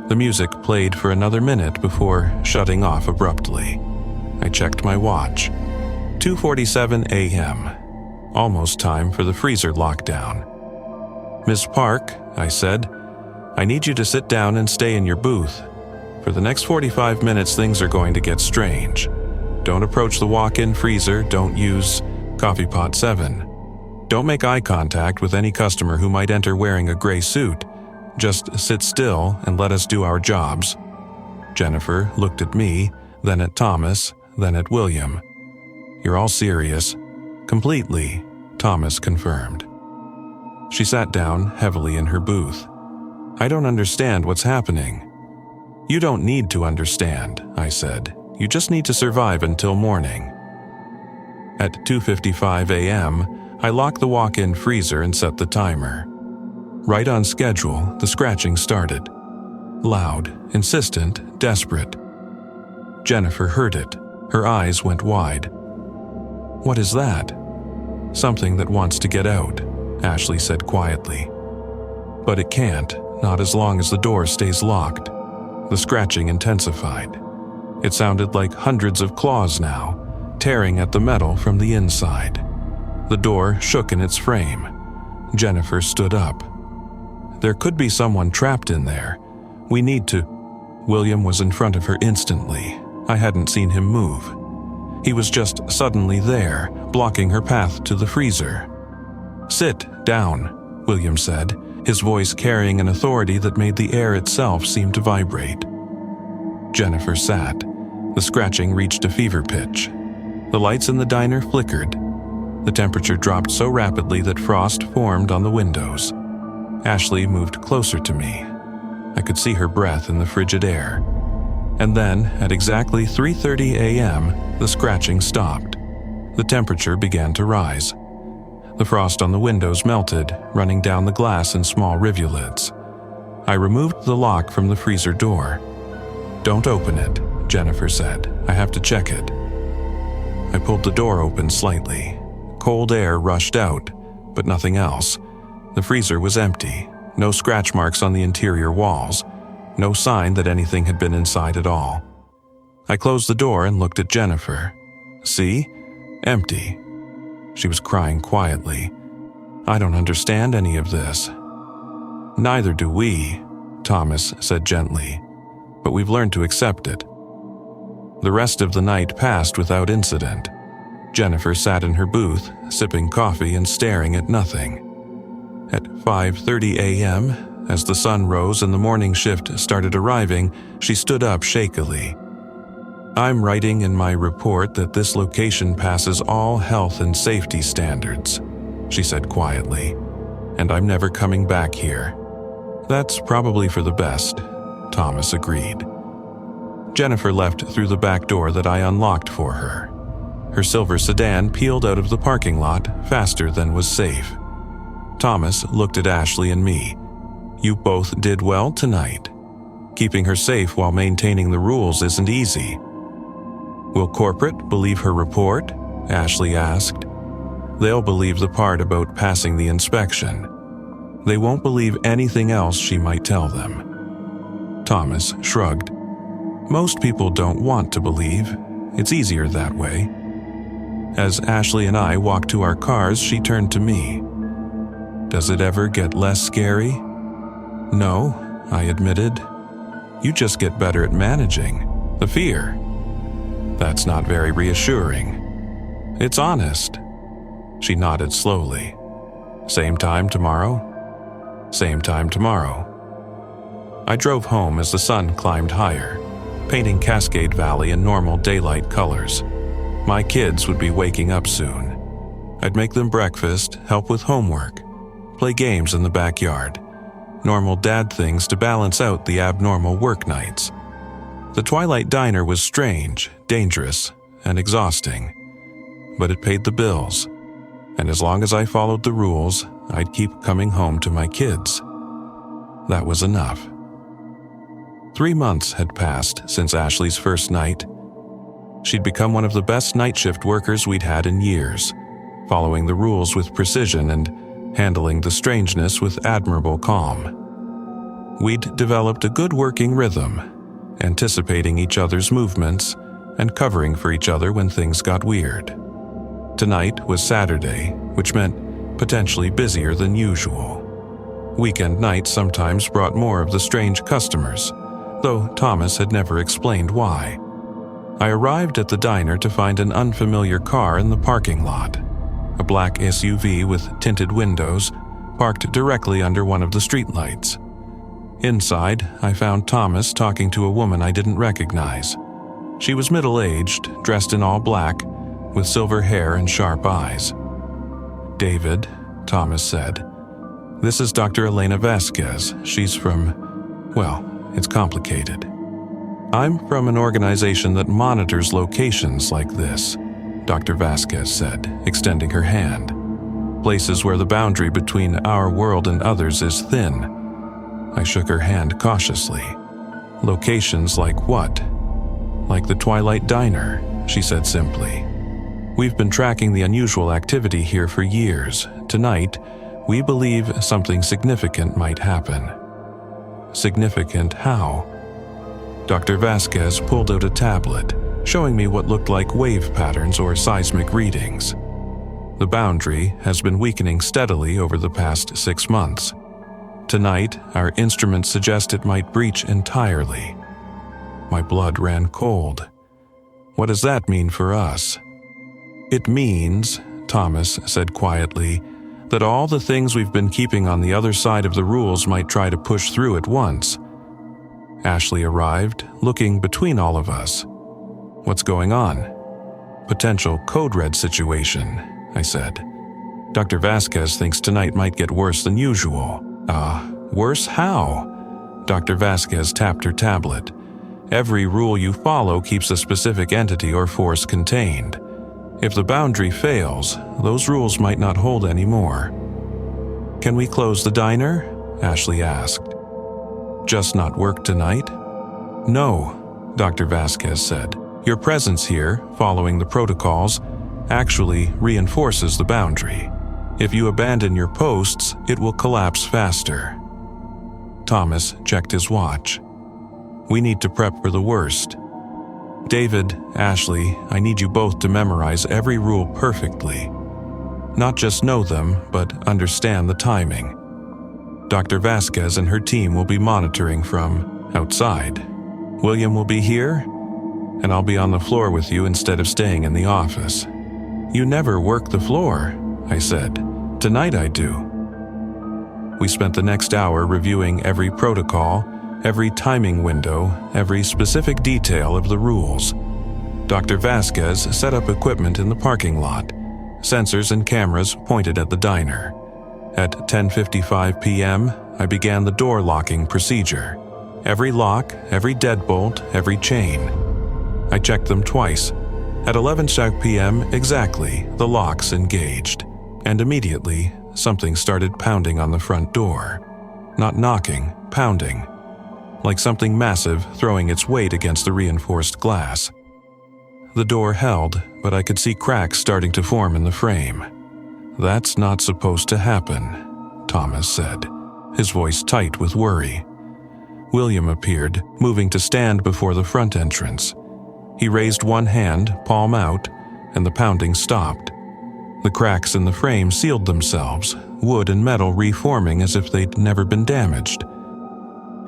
The music played for another minute before shutting off abruptly. I checked my watch. 2:47 a.m. Almost time for the freezer lockdown. "Miss Park," I said, "I need you to sit down and stay in your booth. For the next 45 minutes, things are going to get strange. Don't approach the walk-in freezer, don't use Coffee Pot 7. Don't make eye contact with any customer who might enter wearing a gray suit. Just sit still and let us do our jobs." Jennifer looked at me, then at Thomas, then at William. "You're all serious?" "Completely," Thomas confirmed. She sat down heavily in her booth. "I don't understand what's happening." "You don't need to understand," I said. "You just need to survive until morning." At 2:55 a.m., I locked the walk-in freezer and set the timer. Right on schedule, the scratching started. Loud, insistent, desperate. Jennifer heard it. Her eyes went wide. "What is that?" "Something that wants to get out," Ashley said quietly. "But it can't, not as long as the door stays locked." The scratching intensified. It sounded like hundreds of claws now, tearing at the metal from the inside. The door shook in its frame. Jennifer stood up. "There could be someone trapped in there. We need to..." William was in front of her instantly. I hadn't seen him move. He was just suddenly there, blocking her path to the freezer. "Sit down," William said, his voice carrying an authority that made the air itself seem to vibrate. Jennifer sat. The scratching reached a fever pitch. The lights in the diner flickered. The temperature dropped so rapidly that frost formed on the windows. Ashley moved closer to me. I could see her breath in the frigid air. And then, at exactly 3:30 a.m., the scratching stopped. The temperature began to rise. The frost on the windows melted, running down the glass in small rivulets. I removed the lock from the freezer door. "Don't open it," Jennifer said. "I have to check it." I pulled the door open slightly. Cold air rushed out, but nothing else. The freezer was empty, no scratch marks on the interior walls, no sign that anything had been inside at all. I closed the door and looked at Jennifer. "See? Empty." She was crying quietly. "I don't understand any of this." "Neither do we," Thomas said gently, "but we've learned to accept it." The rest of the night passed without incident. Jennifer sat in her booth, sipping coffee and staring at nothing. At 5:30 a.m., as the sun rose and the morning shift started arriving, she stood up shakily. "I'm writing in my report that this location passes all health and safety standards," she said quietly, "and I'm never coming back here." "That's probably for the best," Thomas agreed. Jennifer left through the back door that I unlocked for her. Her silver sedan peeled out of the parking lot faster than was safe. Thomas looked at Ashley and me. "You both did well tonight." Keeping her safe while maintaining the rules isn't easy. Will corporate believe her report? Ashley asked. They'll believe the part about passing the inspection. They won't believe anything else she might tell them. Thomas shrugged. Most people don't want to believe. It's easier that way. As Ashley and I walked to our cars, she turned to me. Does it ever get less scary? No, I admitted. You just get better at managing the fear. That's not very reassuring. It's honest. She nodded slowly. Same time tomorrow? Same time tomorrow. I drove home as the sun climbed higher, painting Cascade Valley in normal daylight colors. My kids would be waking up soon. I'd make them breakfast, help with homework, play games in the backyard. Normal dad things to balance out the abnormal work nights. The Twilight Diner was strange, dangerous, and exhausting. But it paid the bills. And as long as I followed the rules, I'd keep coming home to my kids. That was enough. 3 months had passed since Ashley's first night. She'd become one of the best night shift workers we'd had in years, following the rules with precision and handling the strangeness with admirable calm. We'd developed a good working rhythm, anticipating each other's movements and covering for each other when things got weird. Tonight was Saturday, which meant potentially busier than usual. Weekend nights sometimes brought more of the strange customers, though Thomas had never explained why. I arrived at the diner to find an unfamiliar car in the parking lot, a black SUV with tinted windows, parked directly under one of the streetlights. Inside, I found Thomas talking to a woman I didn't recognize. She was middle-aged, dressed in all black, with silver hair and sharp eyes. David, Thomas said. This is Dr. Elena Vasquez. She's from, well, it's complicated. I'm from an organization that monitors locations like this, Dr. Vasquez said, extending her hand. Places where the boundary between our world and others is thin. I shook her hand cautiously. Locations like what? Like the Twilight Diner, she said simply. We've been tracking the unusual activity here for years. Tonight, we believe something significant might happen. Significant how? Dr. Vasquez pulled out a tablet, showing me what looked like wave patterns or seismic readings. The boundary has been weakening steadily over the past 6 months. Tonight, our instruments suggest it might breach entirely. My blood ran cold. What does that mean for us? It means, Thomas said quietly, that all the things we've been keeping on the other side of the rules might try to push through at once. Ashley arrived, looking between all of us. What's going on? Potential code red situation, I said. Dr. Vasquez thinks tonight might get worse than usual. Worse how? Dr. Vasquez tapped her tablet. Every rule you follow keeps a specific entity or force contained. If the boundary fails, those rules might not hold anymore. Can we close the diner? Ashley asked. Just not work tonight? No, Dr. Vasquez said. Your presence here, following the protocols, actually reinforces the boundary. If you abandon your posts, it will collapse faster. Thomas checked his watch. We need to prep for the worst. David, Ashley, I need you both to memorize every rule perfectly. Not just know them, but understand the timing. Dr. Vasquez and her team will be monitoring from outside. William will be here, and I'll be on the floor with you instead of staying in the office. You never work the floor, I said. Tonight I do. We spent the next hour reviewing every protocol, every timing window, every specific detail of the rules. Dr. Vasquez set up equipment in the parking lot. Sensors and cameras pointed at the diner. At 10:55 p.m., I began the door locking procedure. Every lock, every deadbolt, every chain. I checked them twice. At 11:00 p.m. exactly, the locks engaged. And immediately, something started pounding on the front door. Not knocking, pounding. like something massive throwing its weight against the reinforced glass. The door held, but I could see cracks starting to form in the frame. "That's not supposed to happen," Thomas said, his voice tight with worry. William appeared, moving to stand before the front entrance. He raised one hand, palm out, and the pounding stopped. The cracks in the frame sealed themselves, wood and metal reforming as if they'd never been damaged.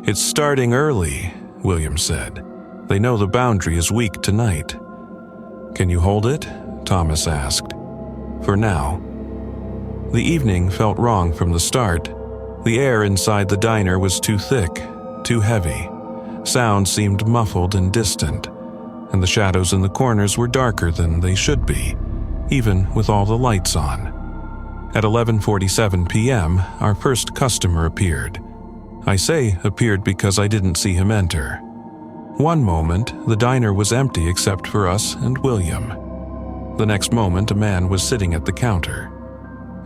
"It's starting early," William said. "They know the boundary is weak tonight." "Can you hold it?" Thomas asked. "For now." The evening felt wrong from the start. The air inside the diner was too thick, too heavy. Sound seemed muffled and distant, and the shadows in the corners were darker than they should be, even with all the lights on. At 11:47 p.m., our first customer appeared. I say appeared because I didn't see him enter. One moment, the diner was empty except for us and William. The next moment, a man was sitting at the counter.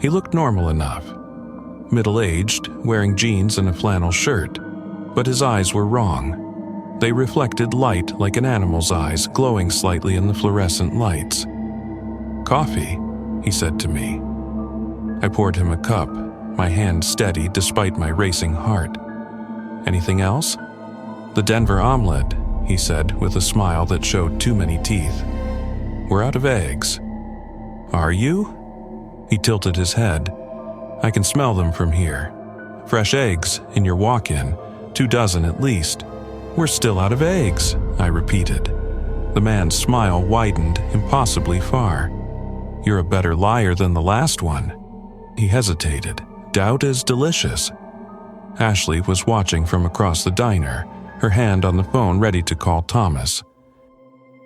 He looked normal enough. Middle-aged, wearing jeans and a flannel shirt, but his eyes were wrong. They reflected light like an animal's eyes, glowing slightly in the fluorescent lights. "Coffee," he said to me. I poured him a cup, my hand steady despite my racing heart. "Anything else?" "The Denver omelet," he said with a smile that showed too many teeth. "We're out of eggs." "Are you?" He tilted his head. "I can smell them from here. Fresh eggs in your walk-in, 24 at least." "We're still out of eggs," I repeated. The man's smile widened impossibly far. "You're a better liar than the last one." He hesitated. "Doubt is delicious." Ashley was watching from across the diner, her hand on the phone ready to call Thomas.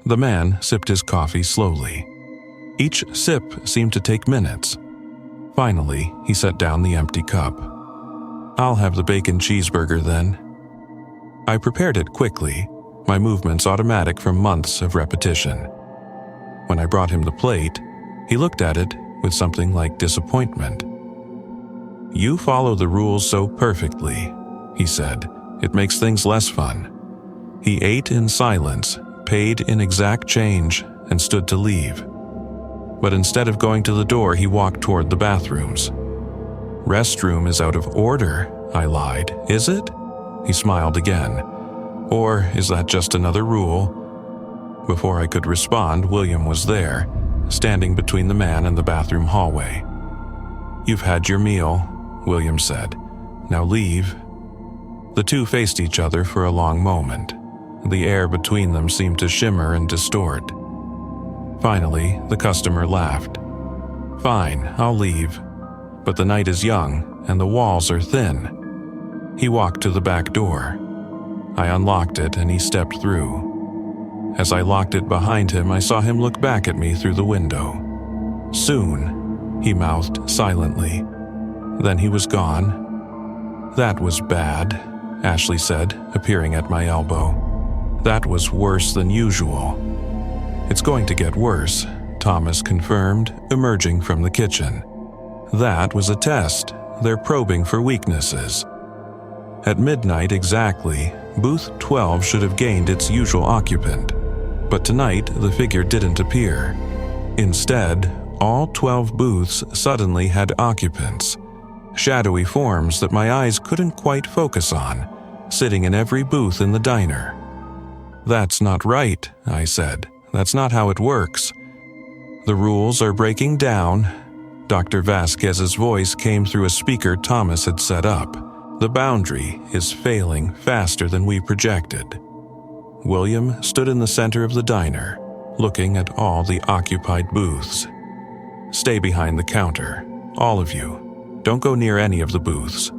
The man sipped his coffee slowly. Each sip seemed to take minutes. Finally, he set down the empty cup. "I'll have the bacon cheeseburger then." I prepared it quickly, my movements automatic from months of repetition. When I brought him the plate, he looked at it with something like disappointment. "You follow the rules so perfectly," he said. "It makes things less fun." He ate in silence, paid in exact change, and stood to leave. But instead of going to the door, he walked toward the bathrooms. "Restroom is out of order," I lied. "Is it?" He smiled again. "Or is that just another rule?" Before I could respond, William was there, standing between the man and the bathroom hallway. "You've had your meal," William said. "Now leave." The two faced each other for a long moment. The air between them seemed to shimmer and distort. Finally, the customer laughed. "Fine, I'll leave. But the night is young, and the walls are thin." He walked to the back door. I unlocked it and he stepped through. As I locked it behind him, I saw him look back at me through the window. "Soon," he mouthed silently. Then he was gone. "That was bad," Ashley said, appearing at my elbow. "That was worse than usual." "It's going to get worse," Thomas confirmed, emerging from the kitchen. "That was a test. They're probing for weaknesses." At midnight exactly, booth 12 should have gained its usual occupant. But tonight, the figure didn't appear. Instead, all 12 booths suddenly had occupants. Shadowy forms that my eyes couldn't quite focus on, sitting in every booth in the diner. "That's not right," I said. "That's not how it works." "The rules are breaking down." Dr. Vasquez's voice came through a speaker Thomas had set up. "The boundary is failing faster than we projected." William stood in the center of the diner, looking at all the occupied booths. "Stay behind the counter, all of you. Don't go near any of the booths."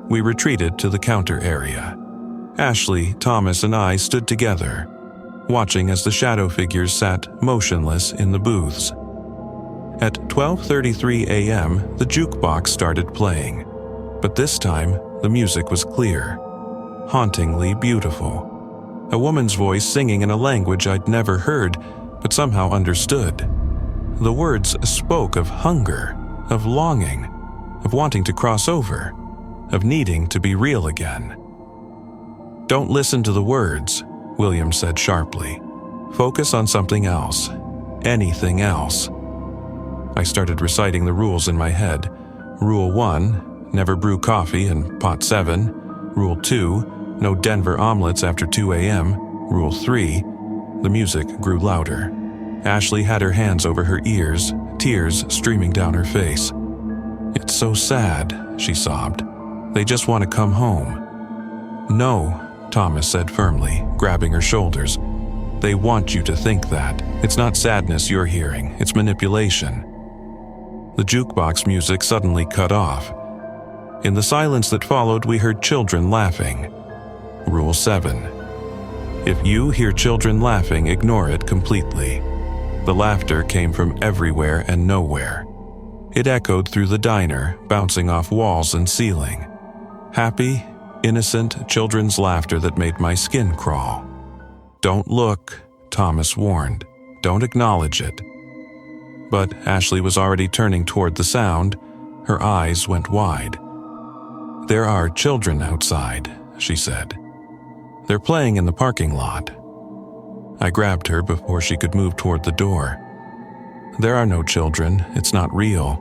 We retreated to the counter area. Ashley, Thomas, and I stood together, watching as the shadow figures sat motionless in the booths. At 12:33 a.m., the jukebox started playing, but this time the music was clear, hauntingly beautiful. A woman's voice singing in a language I'd never heard, but somehow understood. The words spoke of hunger, of longing, of wanting to cross over, of needing to be real again. "Don't listen to the words," William said sharply. "Focus on something else. Anything else." I started reciting the rules in my head. Rule 1, never brew coffee in pot 7. Rule 2, no Denver omelets after 2 a.m. Rule 3, the music grew louder. Ashley had her hands over her ears, tears streaming down her face. "It's so sad," she sobbed. "They just want to come home." "No," Thomas said firmly, grabbing her shoulders. "They want you to think that. It's not sadness you're hearing, it's manipulation." The jukebox music suddenly cut off. In the silence that followed, we heard children laughing. Rule 7. If you hear children laughing, ignore it completely. The laughter came from everywhere and nowhere. It echoed through the diner, bouncing off walls and ceiling. Happy, innocent children's laughter that made my skin crawl. "Don't look," Thomas warned. "Don't acknowledge it." But Ashley was already turning toward the sound. Her eyes went wide. "There are children outside," she said. "They're playing in the parking lot." I grabbed her before she could move toward the door. "There are no children. It's not real."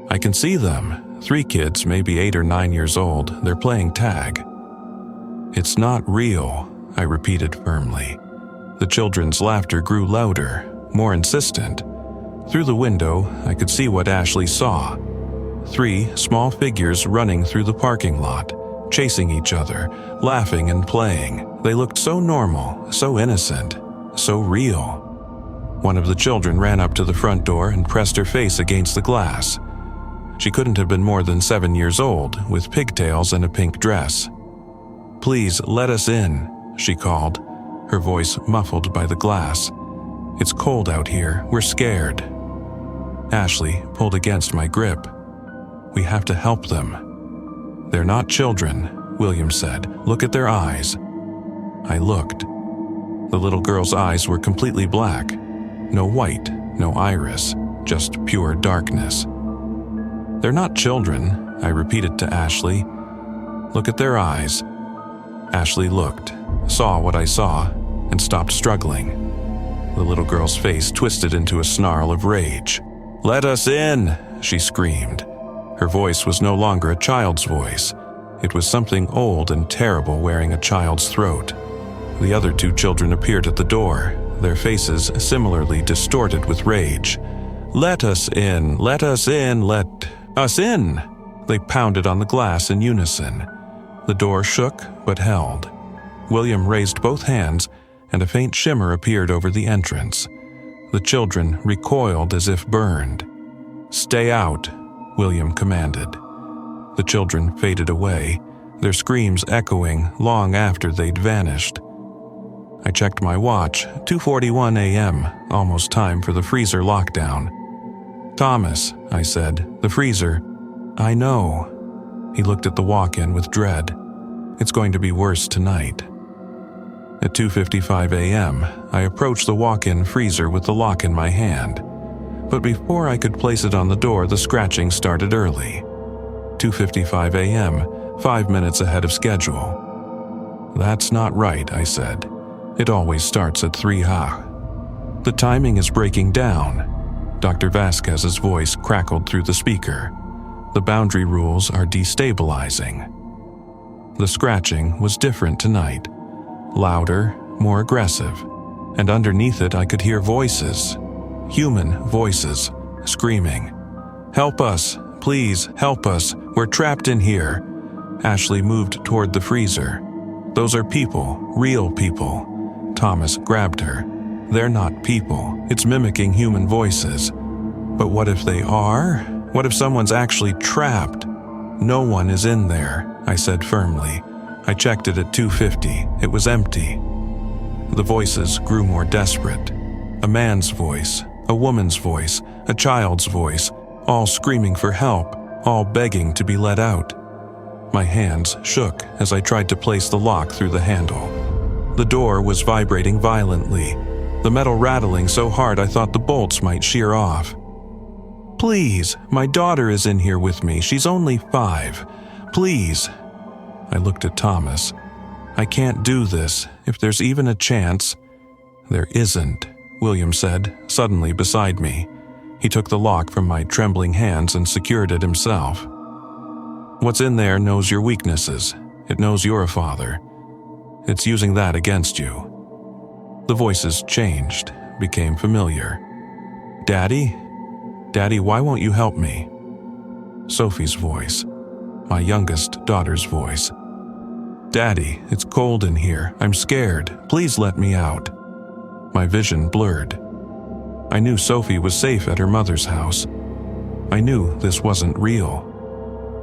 "I can see them. 3 kids, maybe 8 or 9 years old. They're playing tag." "It's not real," I repeated firmly. The children's laughter grew louder, more insistent. Through the window, I could see what Ashley saw. 3 small figures running through the parking lot, chasing each other, laughing and playing. They looked so normal, so innocent, so real. One of the children ran up to the front door and pressed her face against the glass. She couldn't have been more than 7 years old, with pigtails and a pink dress. "Please, let us in," she called, her voice muffled by the glass. "It's cold out here. We're scared." Ashley pulled against my grip. "We have to help them." "They're not children," William said. "Look at their eyes." I looked. The little girl's eyes were completely black. No white, no iris, just pure darkness. "They're not children," I repeated to Ashley. "Look at their eyes." Ashley looked, saw what I saw, and stopped struggling. The little girl's face twisted into a snarl of rage. "Let us in!" she screamed. Her voice was no longer a child's voice. It was something old and terrible wearing a child's throat. The other 2 children appeared at the door, their faces similarly distorted with rage. "Let us in! Let us in! Let us in!" They pounded on the glass in unison. The door shook but held. William raised both hands, and a faint shimmer appeared over the entrance. The children recoiled as if burned. "Stay out," William commanded. The children faded away, their screams echoing long after they'd vanished. I checked my watch, 2:41 a.m., almost time for the freezer lockdown. "Thomas," I said, "the freezer." "I know." He looked at the walk-in with dread. "It's going to be worse tonight." At 2:55 a.m., I approached the walk-in freezer with the lock in my hand. But before I could place it on the door, the scratching started early. 2:55 a.m., 5 minutes ahead of schedule. "That's not right," I said. "It always starts at 3:00. "The timing is breaking down." Dr. Vasquez's voice crackled through the speaker. "The boundary rules are destabilizing." The scratching was different tonight. Louder, more aggressive. And underneath it I could hear voices. Human voices, screaming. "Help us! Please, help us! We're trapped in here!" Ashley moved toward the freezer. "Those are people, real people." Thomas grabbed her. "They're not people. It's mimicking human voices." "But what if they are? What if someone's actually trapped?" "No one is in there," I said firmly. I checked it at 2:50. It was empty. The voices grew more desperate. A man's voice, a woman's voice, a child's voice, all screaming for help, all begging to be let out. My hands shook as I tried to place the lock through the handle. The door was vibrating violently, the metal rattling so hard I thought the bolts might shear off. "Please, my daughter is in here with me. She's only 5. Please." I looked at Thomas. I can't do this, if there's even a chance." "There isn't," William said, suddenly beside me. He took the lock from my trembling hands and secured it himself. "What's in there knows your weaknesses. It knows you're a father. It's using that against you." The voices changed, became familiar. "Daddy? Daddy, why won't you help me?" Sophie's voice, my youngest daughter's voice. "Daddy, it's cold in here. I'm scared. Please let me out." My vision blurred. I knew Sophie was safe at her mother's house. I knew this wasn't real.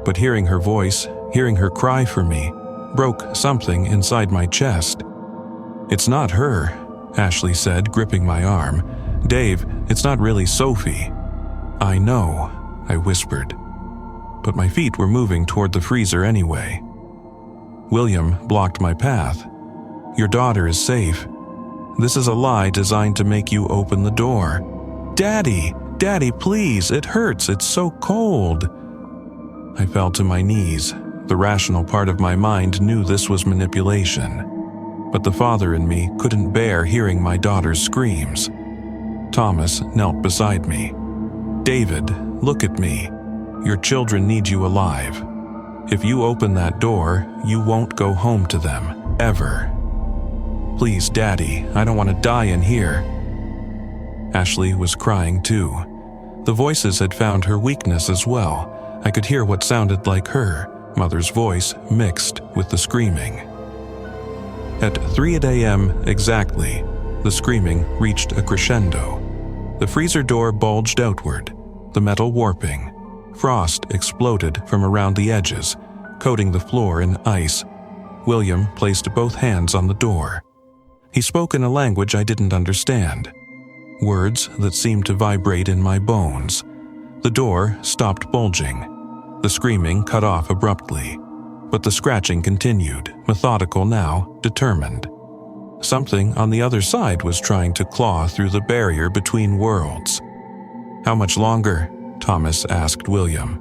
But hearing her voice, hearing her cry for me, broke something inside my chest. "It's not her," Ashley said, gripping my arm. "Dave, it's not really Sophie." "I know," I whispered. But my feet were moving toward the freezer anyway. William blocked my path. "Your daughter is safe. This is a lie designed to make you open the door." "Daddy! Daddy, please! It hurts! It's so cold!" I fell to my knees. The rational part of my mind knew this was manipulation. But the father in me couldn't bear hearing my daughter's screams. Thomas knelt beside me. "David, look at me. Your children need you alive. If you open that door, you won't go home to them, ever. Please, Daddy, I don't want to die in here." Ashley was crying too. The voices had found her weakness as well. I could hear what sounded like her, mother's voice, mixed with the screaming. At 3 a.m. exactly, the screaming reached a crescendo. The freezer door bulged outward, the metal warping. Frost exploded from around the edges, coating the floor in ice. William placed both hands on the door. He spoke in a language I didn't understand, words that seemed to vibrate in my bones. The door stopped bulging. The screaming cut off abruptly, but the scratching continued, methodical now, determined. Something on the other side was trying to claw through the barrier between worlds. "How much longer?" Thomas asked William.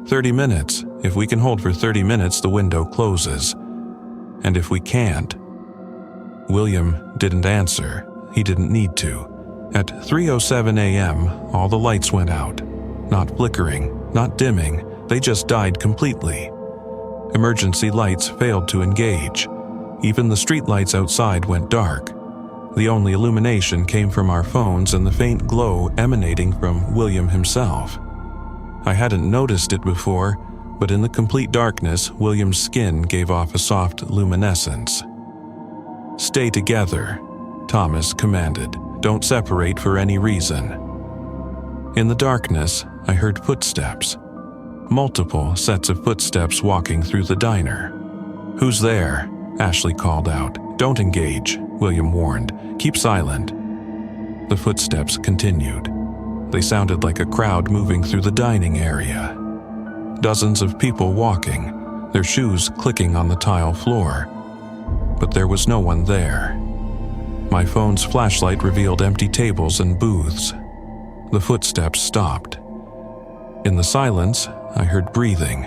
30 minutes. If we can hold for 30 minutes, the window closes. And if we can't..." William didn't answer. He didn't need to. At 3:07 a.m., all the lights went out. Not flickering, not dimming, they just died completely. Emergency lights failed to engage. Even the streetlights outside went dark. The only illumination came from our phones and the faint glow emanating from William himself. I hadn't noticed it before, but in the complete darkness, William's skin gave off a soft luminescence. "Stay together," Thomas commanded. "Don't separate for any reason." In the darkness, I heard footsteps. Multiple sets of footsteps walking through the diner. "Who's there?" Ashley called out. "Don't engage," William warned. "Keep silent." The footsteps continued. They sounded like a crowd moving through the dining area. Dozens of people walking, their shoes clicking on the tile floor. But there was no one there. My phone's flashlight revealed empty tables and booths. The footsteps stopped. In the silence, I heard breathing.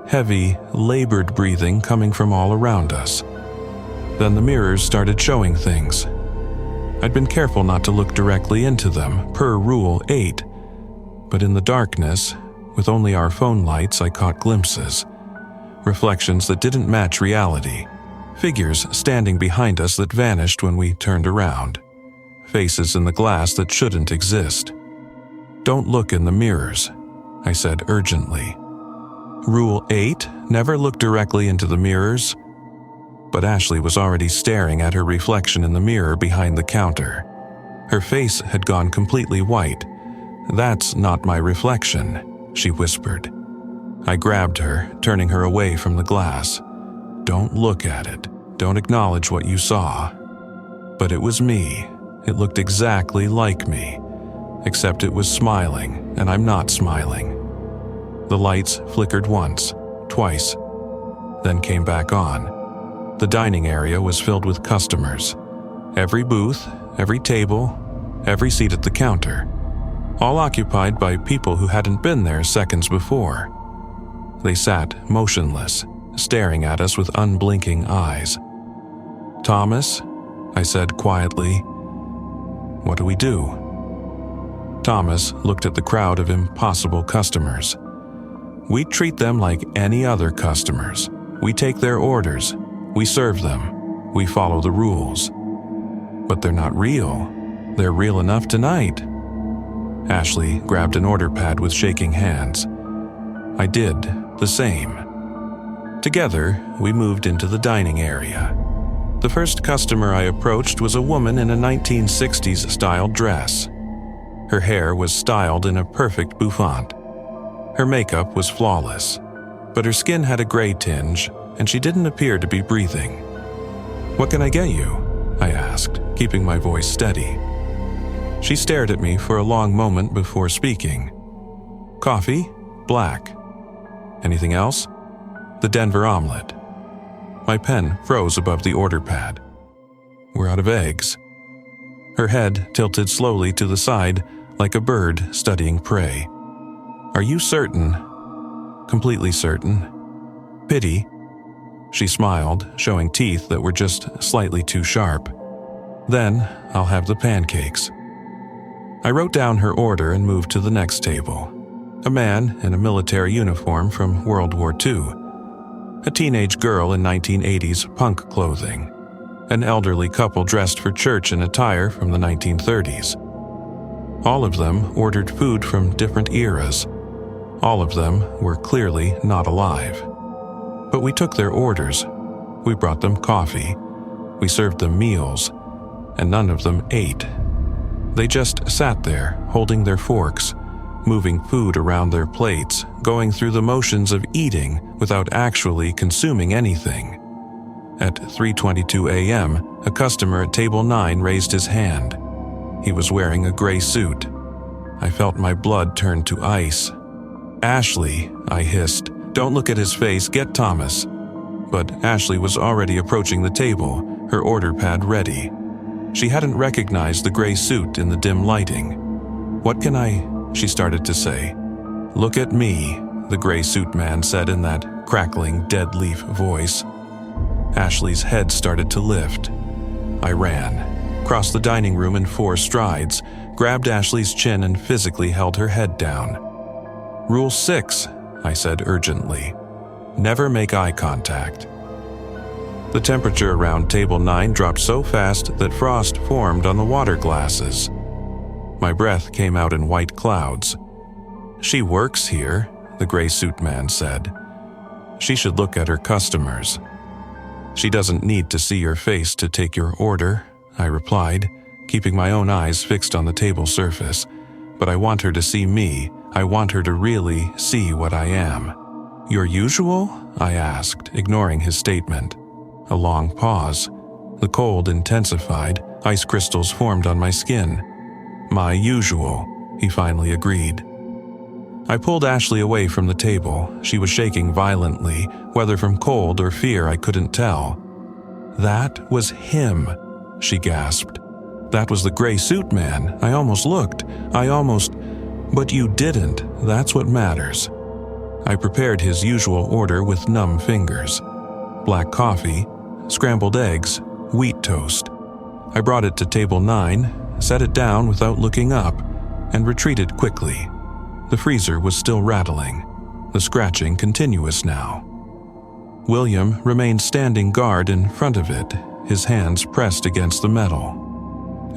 Heavy, labored breathing coming from all around us. Then the mirrors started showing things. I'd been careful not to look directly into them, per Rule 8. But in the darkness, with only our phone lights, I caught glimpses. Reflections that didn't match reality. Figures standing behind us that vanished when we turned around. Faces in the glass that shouldn't exist. "Don't look in the mirrors," I said urgently. "Rule 8? Never look directly into the mirrors?" But Ashley was already staring at her reflection in the mirror behind the counter. Her face had gone completely white. "That's not my reflection," she whispered. I grabbed her, turning her away from the glass. "Don't look at it. Don't acknowledge what you saw." But it was me. It looked exactly like me, except it was smiling, and I'm not smiling. The lights flickered once, twice, then came back on. The dining area was filled with customers. Every booth, every table, every seat at the counter, all occupied by people who hadn't been there seconds before. They sat motionless, staring at us with unblinking eyes. "Thomas," I said quietly, "what do we do?" Thomas looked at the crowd of impossible customers. "We treat them like any other customers. We take their orders. We serve them. We follow the rules." "But they're not real. They're real enough tonight." Ashley grabbed an order pad with shaking hands. I did the same. Together, we moved into the dining area. The first customer I approached was a woman in a 1960s-style dress. Her hair was styled in a perfect bouffant. Her makeup was flawless, but her skin had a gray tinge, and she didn't appear to be breathing. "What can I get you?" I asked, keeping my voice steady. She stared at me for a long moment before speaking. "Coffee? Black. Anything else?" "The Denver omelet." My pen froze above the order pad. "We're out of eggs." Her head tilted slowly to the side like a bird studying prey. "Are you certain?" "Completely certain." "Pity." She smiled, showing teeth that were just slightly too sharp. "Then I'll have the pancakes." I wrote down her order and moved to the next table. A man in a military uniform from World War II. A teenage girl in 1980s punk clothing. An elderly couple dressed for church in attire from the 1930s. All of them ordered food from different eras. All of them were clearly not alive. But we took their orders. We brought them coffee. We served them meals. And none of them ate. They just sat there, holding their forks, moving food around their plates, going through the motions of eating without actually consuming anything. At 3:22 a.m., a customer at table 9 raised his hand. He was wearing a gray suit. I felt my blood turn to ice. "Ashley," I hissed, "don't look at his face, get Thomas." But Ashley was already approaching the table, her order pad ready. She hadn't recognized the gray suit in the dim lighting. "What can I?" she started to say. "Look at me," the gray suit man said in that crackling, dead leaf voice. Ashley's head started to lift. I ran, crossed the dining room in 4 strides, grabbed Ashley's chin and physically held her head down. "Rule 6, I said urgently. "Never make eye contact." The temperature around table 9 dropped so fast that frost formed on the water glasses. My breath came out in white clouds. "She works here," the gray suit man said. "She should look at her customers." "She doesn't need to see your face to take your order," I replied, keeping my own eyes fixed on the table surface. "But I want her to see me. I want her to really see what I am." "Your usual?" I asked, ignoring his statement. A long pause. The cold intensified. Ice crystals formed on my skin. "My usual," he finally agreed. I pulled Ashley away from the table. She was shaking violently, whether from cold or fear I couldn't tell. "That was him," she gasped. "That was the gray suit man. I almost looked. But you didn't. That's what matters." I prepared his usual order with numb fingers. Black coffee, scrambled eggs, wheat toast. I brought it to table 9, set it down without looking up, and retreated quickly. The freezer was still rattling, the scratching continuous now. William remained standing guard in front of it, his hands pressed against the metal.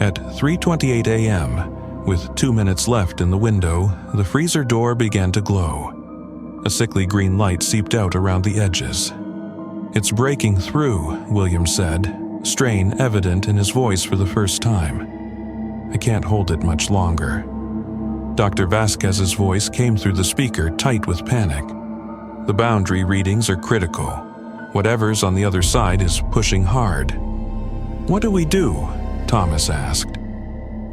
At 3:28 a.m., with 2 minutes left in the window, the freezer door began to glow. A sickly green light seeped out around the edges. "It's breaking through," William said, strain evident in his voice for the first time. "I can't hold it much longer." Dr. Vasquez's voice came through the speaker, tight with panic. "The boundary readings are critical. Whatever's on the other side is pushing hard." "What do we do?" Thomas asked.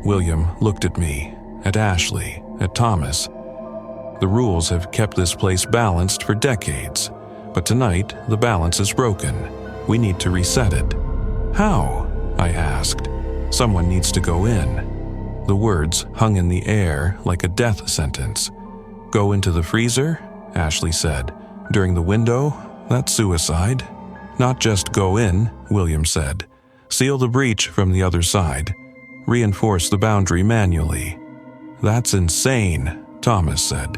William looked at me, at Ashley, at Thomas. "The rules have kept this place balanced for decades. But tonight, the balance is broken. We need to reset it." "How?" I asked. "Someone needs to go in." The words hung in the air like a death sentence. "Go into the freezer?" Ashley said. "During the window? That's suicide. Not just go in, William said. Seal the breach from the other side. Reinforce the boundary manually. That's insane, Thomas said.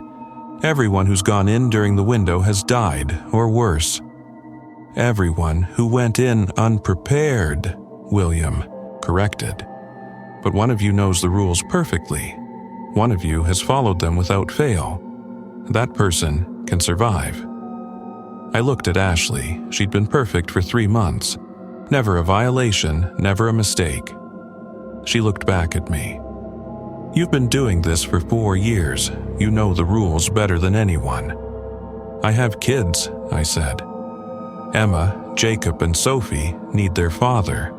Everyone who's gone in during the window has died, or worse. Everyone who went in unprepared, William corrected. But one of you knows the rules perfectly. One of you has followed them without fail. That person can survive. I looked at Ashley. She'd been perfect for 3 months. Never a violation, never a mistake. She looked back at me. You've been doing this for 4 years. You know the rules better than anyone. I have kids, I said. Emma, Jacob, and Sophie need their father.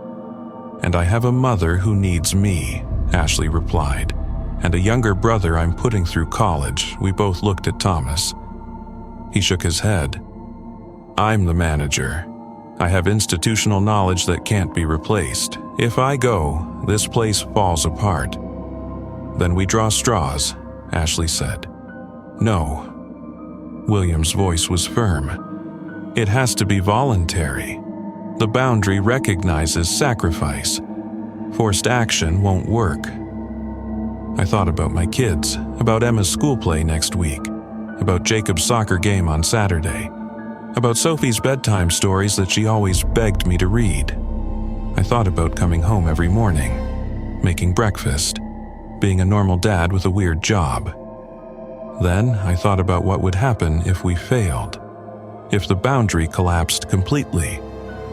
And I have a mother who needs me, Ashley replied, and a younger brother I'm putting through college. We both looked at Thomas. He shook his head. I'm the manager. I have institutional knowledge that can't be replaced. If I go, this place falls apart. Then we draw straws, Ashley said. No. William's voice was firm. It has to be voluntary. The boundary recognizes sacrifice. Forced action won't work. I thought about my kids, about Emma's school play next week, about Jacob's soccer game on Saturday, about Sophie's bedtime stories that she always begged me to read. I thought about coming home every morning, making breakfast, being a normal dad with a weird job. Then I thought about what would happen if we failed. If the boundary collapsed completely,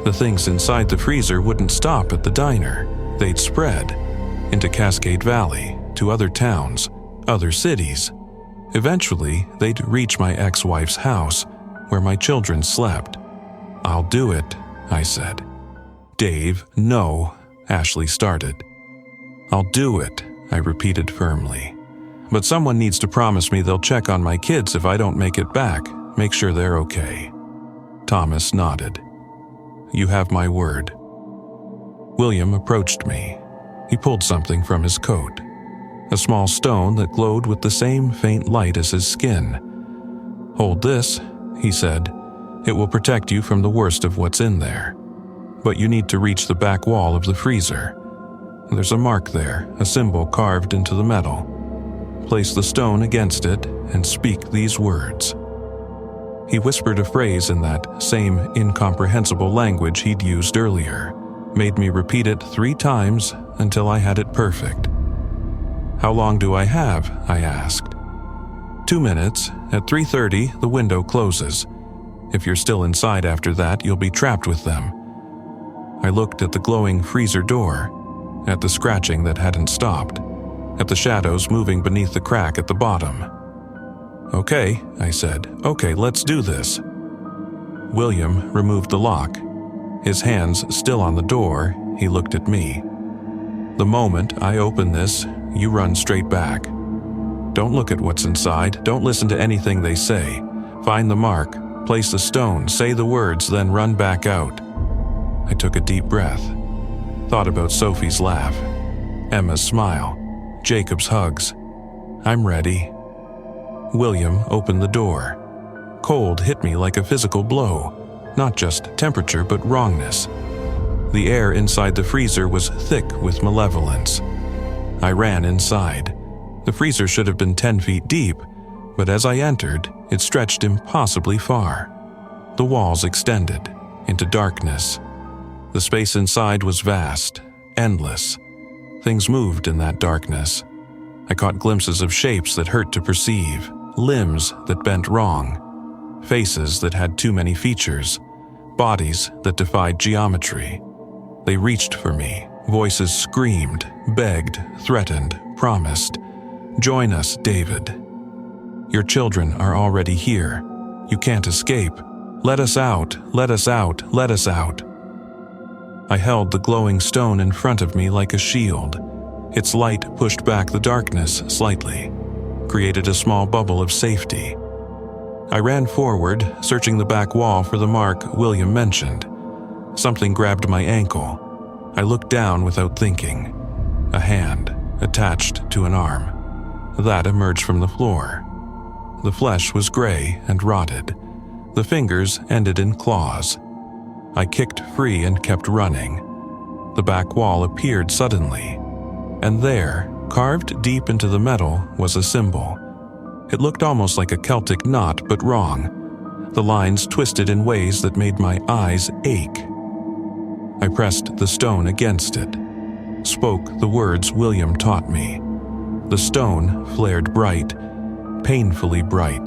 the things inside the freezer wouldn't stop at the diner. They'd spread into Cascade Valley, to other towns, other cities. Eventually, they'd reach my ex-wife's house, where my children slept. I'll do it, I said. Dave, no, Ashley started. I'll do it, I repeated firmly. But someone needs to promise me they'll check on my kids if I don't make it back, make sure they're okay. Thomas nodded. You have my word. William approached me. He pulled something from his coat. A small stone that glowed with the same faint light as his skin. Hold this, he said. It will protect you from the worst of what's in there. But you need to reach the back wall of the freezer. There's a mark there, a symbol carved into the metal. Place the stone against it and speak these words. He whispered a phrase in that same incomprehensible language he'd used earlier, made me repeat it 3 times until I had it perfect. How long do I have? I asked. 2 minutes. At 3:30, the window closes. If you're still inside after that, you'll be trapped with them. I looked at the glowing freezer door, at the scratching that hadn't stopped, at the shadows moving beneath the crack at the bottom. Okay, I said. Okay, let's do this. William removed the lock. His hands still on the door, he looked at me. The moment I open this, you run straight back. Don't look at what's inside. Don't listen to anything they say. Find the mark, place the stone, say the words, then run back out. I took a deep breath. Thought about Sophie's laugh, Emma's smile, Jacob's hugs. I'm ready. William opened the door. Cold hit me like a physical blow, not just temperature but wrongness. The air inside the freezer was thick with malevolence. I ran inside. The freezer should have been 10 feet deep, but as I entered, it stretched impossibly far. The walls extended into darkness. The space inside was vast, endless. Things moved in that darkness. I caught glimpses of shapes that hurt to perceive, limbs that bent wrong, faces that had too many features, bodies that defied geometry. They reached for me. Voices screamed, begged, threatened, promised. Join us, David. Your children are already here. You can't escape. Let us out, let us out, let us out. I held the glowing stone in front of me like a shield. Its light pushed back the darkness slightly, created a small bubble of safety. I ran forward, searching the back wall for the mark William mentioned. Something grabbed my ankle. I looked down without thinking. A hand, attached to an arm. That emerged from the floor. The flesh was gray and rotted. The fingers ended in claws. I kicked free and kept running. The back wall appeared suddenly, and there, carved deep into the metal, was a symbol. It looked almost like a Celtic knot, but wrong. The lines twisted in ways that made my eyes ache. I pressed the stone against it, spoke the words William taught me. The stone flared bright, painfully bright.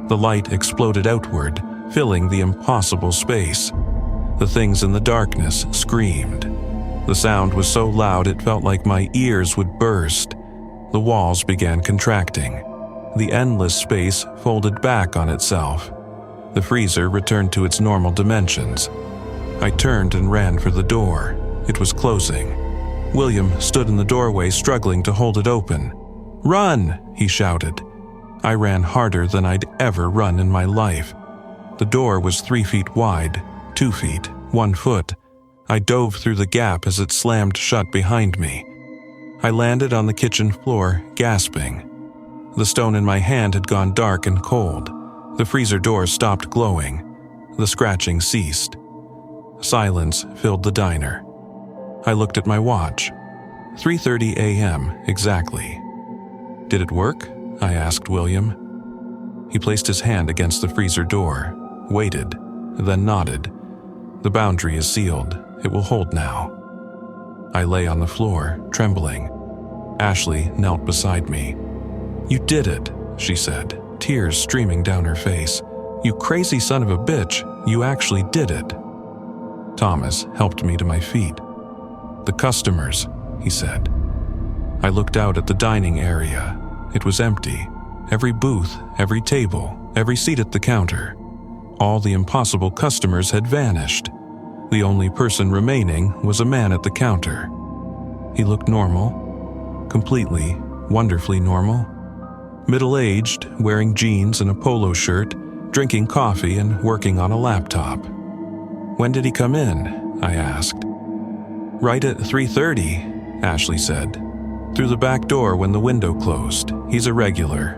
The light exploded outward, filling the impossible space. The things in the darkness screamed. The sound was so loud it felt like my ears would burst. The walls began contracting. The endless space folded back on itself. The freezer returned to its normal dimensions. I turned and ran for the door. It was closing. William stood in the doorway, struggling to hold it open. "Run!" he shouted. I ran harder than I'd ever run in my life. The door was 3 feet wide, 2 feet, 1 foot. I dove through the gap as it slammed shut behind me. I landed on the kitchen floor, gasping. The stone in my hand had gone dark and cold. The freezer door stopped glowing. The scratching ceased. Silence filled the diner. I looked at my watch. 3:30 a.m. exactly. "Did it work?" I asked William. He placed his hand against the freezer door, waited, then nodded. "The boundary is sealed. It will hold now." I lay on the floor, trembling. Ashley knelt beside me. "You did it," she said, tears streaming down her face. "You crazy son of a bitch, you actually did it." Thomas helped me to my feet. "The customers," he said. I looked out at the dining area. It was empty. Every booth, every table, every seat at the counter. All the impossible customers had vanished. The only person remaining was a man at the counter. He looked normal, completely, wonderfully normal. Middle-aged, wearing jeans and a polo shirt, drinking coffee and working on a laptop. "When did he come in?" I asked. "Right at 3:30, Ashley said. "Through the back door when the window closed. He's a regular.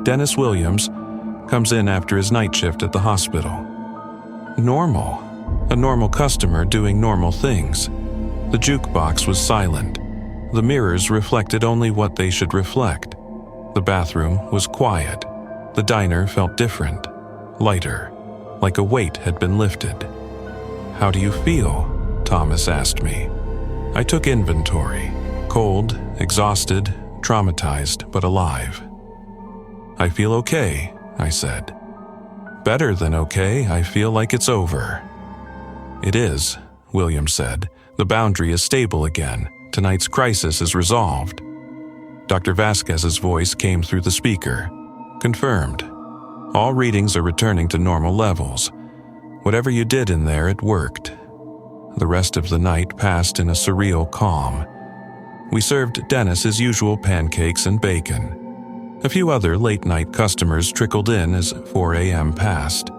Dennis Williams comes in after his night shift at the hospital." Normal. A normal customer doing normal things. The jukebox was silent. The mirrors reflected only what they should reflect. The bathroom was quiet. The diner felt different, lighter, like a weight had been lifted. "How do you feel?" Thomas asked me. I took inventory. Cold, exhausted, traumatized, but alive. "I feel okay," I said. "Better than okay, I feel like it's over." "It is," William said. "The boundary is stable again. Tonight's crisis is resolved." Dr. Vasquez's voice came through the speaker. "Confirmed. All readings are returning to normal levels. Whatever you did in there, it worked." The rest of the night passed in a surreal calm. We served Dennis his usual pancakes and bacon. A few other late-night customers trickled in as 4 a.m. passed.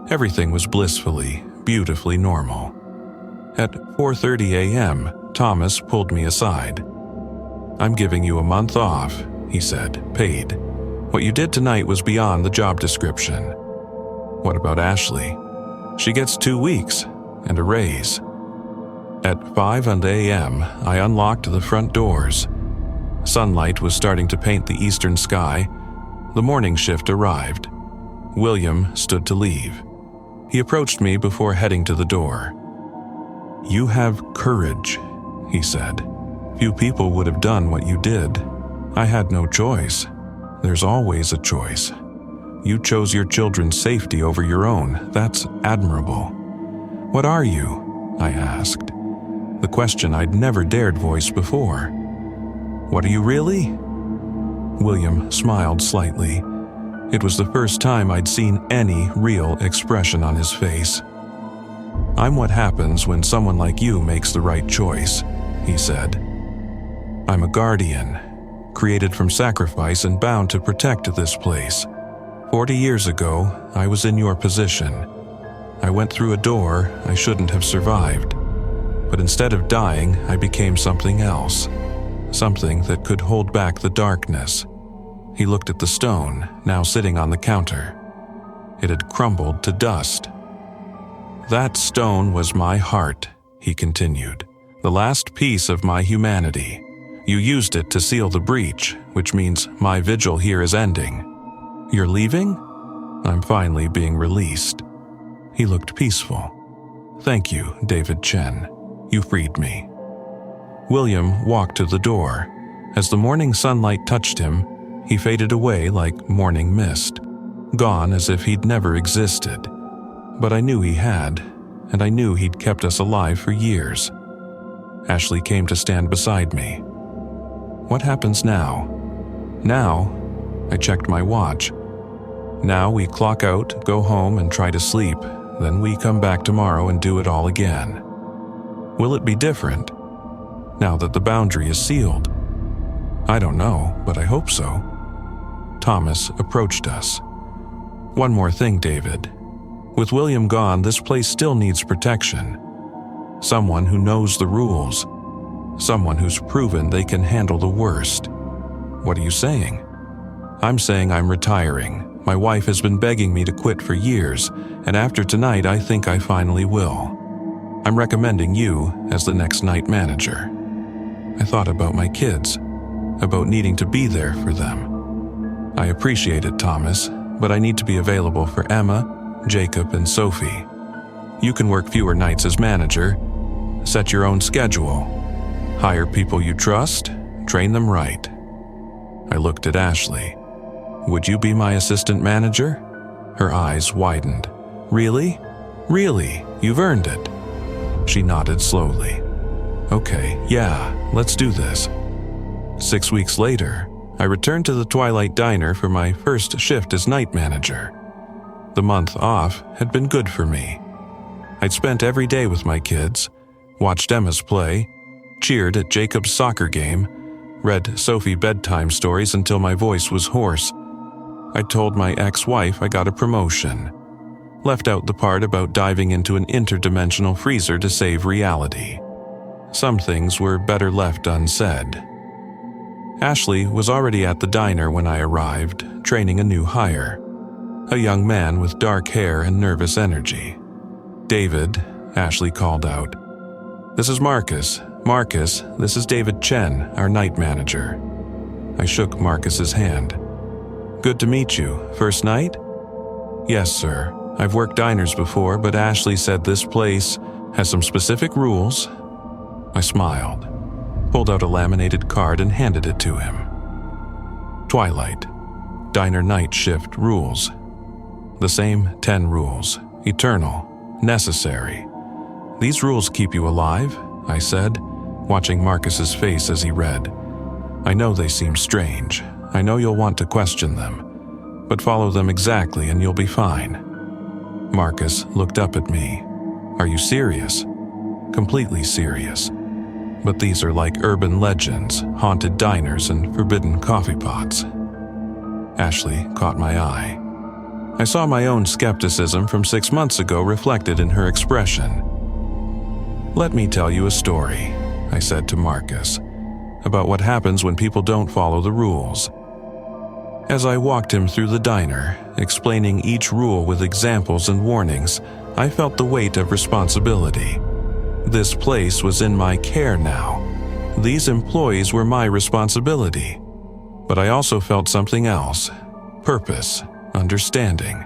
Everything was blissfully, beautifully normal. At 4:30 a.m., Thomas pulled me aside. "I'm giving you a month off," he said, "paid. What you did tonight was beyond the job description." "What about Ashley?" "She gets 2 weeks and a raise." At 5 a.m., I unlocked the front doors. Sunlight was starting to paint the eastern sky. The morning shift arrived. William stood to leave. He approached me before heading to the door. "You have courage," he said. "Few people would have done what you did. I had no choice. There's always a choice. You chose your children's safety over your own. That's admirable." "What are you?" I asked. The question I'd never dared voice before. "What are you really?" William smiled slightly. It was the first time I'd seen any real expression on his face. "I'm what happens when someone like you makes the right choice," he said. "I'm a guardian, created from sacrifice and bound to protect this place. 40 years ago, I was in your position. I went through a door I shouldn't have survived. But instead of dying, I became something else. Something that could hold back the darkness." He looked at the stone, now sitting on the counter. It had crumbled to dust. "That stone was my heart," he continued, "the last piece of my humanity. You used it to seal the breach, which means my vigil here is ending. You're leaving? I'm finally being released." He looked peaceful. "Thank you, David Chen. You freed me." William walked to the door. As the morning sunlight touched him, he faded away like morning mist, gone as if he'd never existed. But I knew he had, and I knew he'd kept us alive for years. Ashley came to stand beside me. "What happens now?" "Now?" I checked my watch. "Now we clock out, go home, and try to sleep. Then we come back tomorrow and do it all again." "Will it be different now that the boundary is sealed?" "I don't know, but I hope so." Thomas approached us. "One more thing, David. With William gone, this place still needs protection. Someone who knows the rules. Someone who's proven they can handle the worst." "What are you saying?" "I'm saying I'm retiring. My wife has been begging me to quit for years, and after tonight I think I finally will. I'm recommending you as the next night manager." I thought about my kids, about needing to be there for them. "I appreciate it, Thomas, but I need to be available for Emma, Jacob, and Sophie. You can work fewer nights as manager, set your own schedule, hire people you trust, train them right." I looked at Ashley. "Would you be my assistant manager?" Her eyes widened. "Really? Really? You've earned it." She nodded slowly. "Okay, yeah, let's do this." 6 weeks later, I returned to the Twilight Diner for my first shift as night manager. The month off had been good for me. I'd spent every day with my kids, watched Emma's play, cheered at Jacob's soccer game, read Sophie bedtime stories until my voice was hoarse. I told my ex-wife I got a promotion. Left out the part about diving into an interdimensional freezer to save reality. Some things were better left unsaid. Ashley was already at the diner when I arrived, training a new hire. A young man with dark hair and nervous energy. "David," Ashley called out. "This is Marcus. Marcus, this is David Chen, our night manager." I shook Marcus's hand. "Good to meet you. First night?" "Yes, sir. I've worked diners before, but Ashley said this place has some specific rules." I smiled, pulled out a laminated card and handed it to him. "Twilight. Diner night shift rules. The same 10 rules. Eternal. Necessary. These rules keep you alive," I said, watching Marcus's face as he read. "I know they seem strange. I know you'll want to question them, but follow them exactly and you'll be fine." Marcus looked up at me. "Are you serious?" "Completely serious. But these are like urban legends, haunted diners, and forbidden coffee pots." Ashley caught my eye. I saw my own skepticism from 6 months ago reflected in her expression. "Let me tell you a story," I said to Marcus, "about what happens when people don't follow the rules." As I walked him through the diner, explaining each rule with examples and warnings, I felt the weight of responsibility. This place was in my care now. These employees were my responsibility. But I also felt something else: purpose, understanding.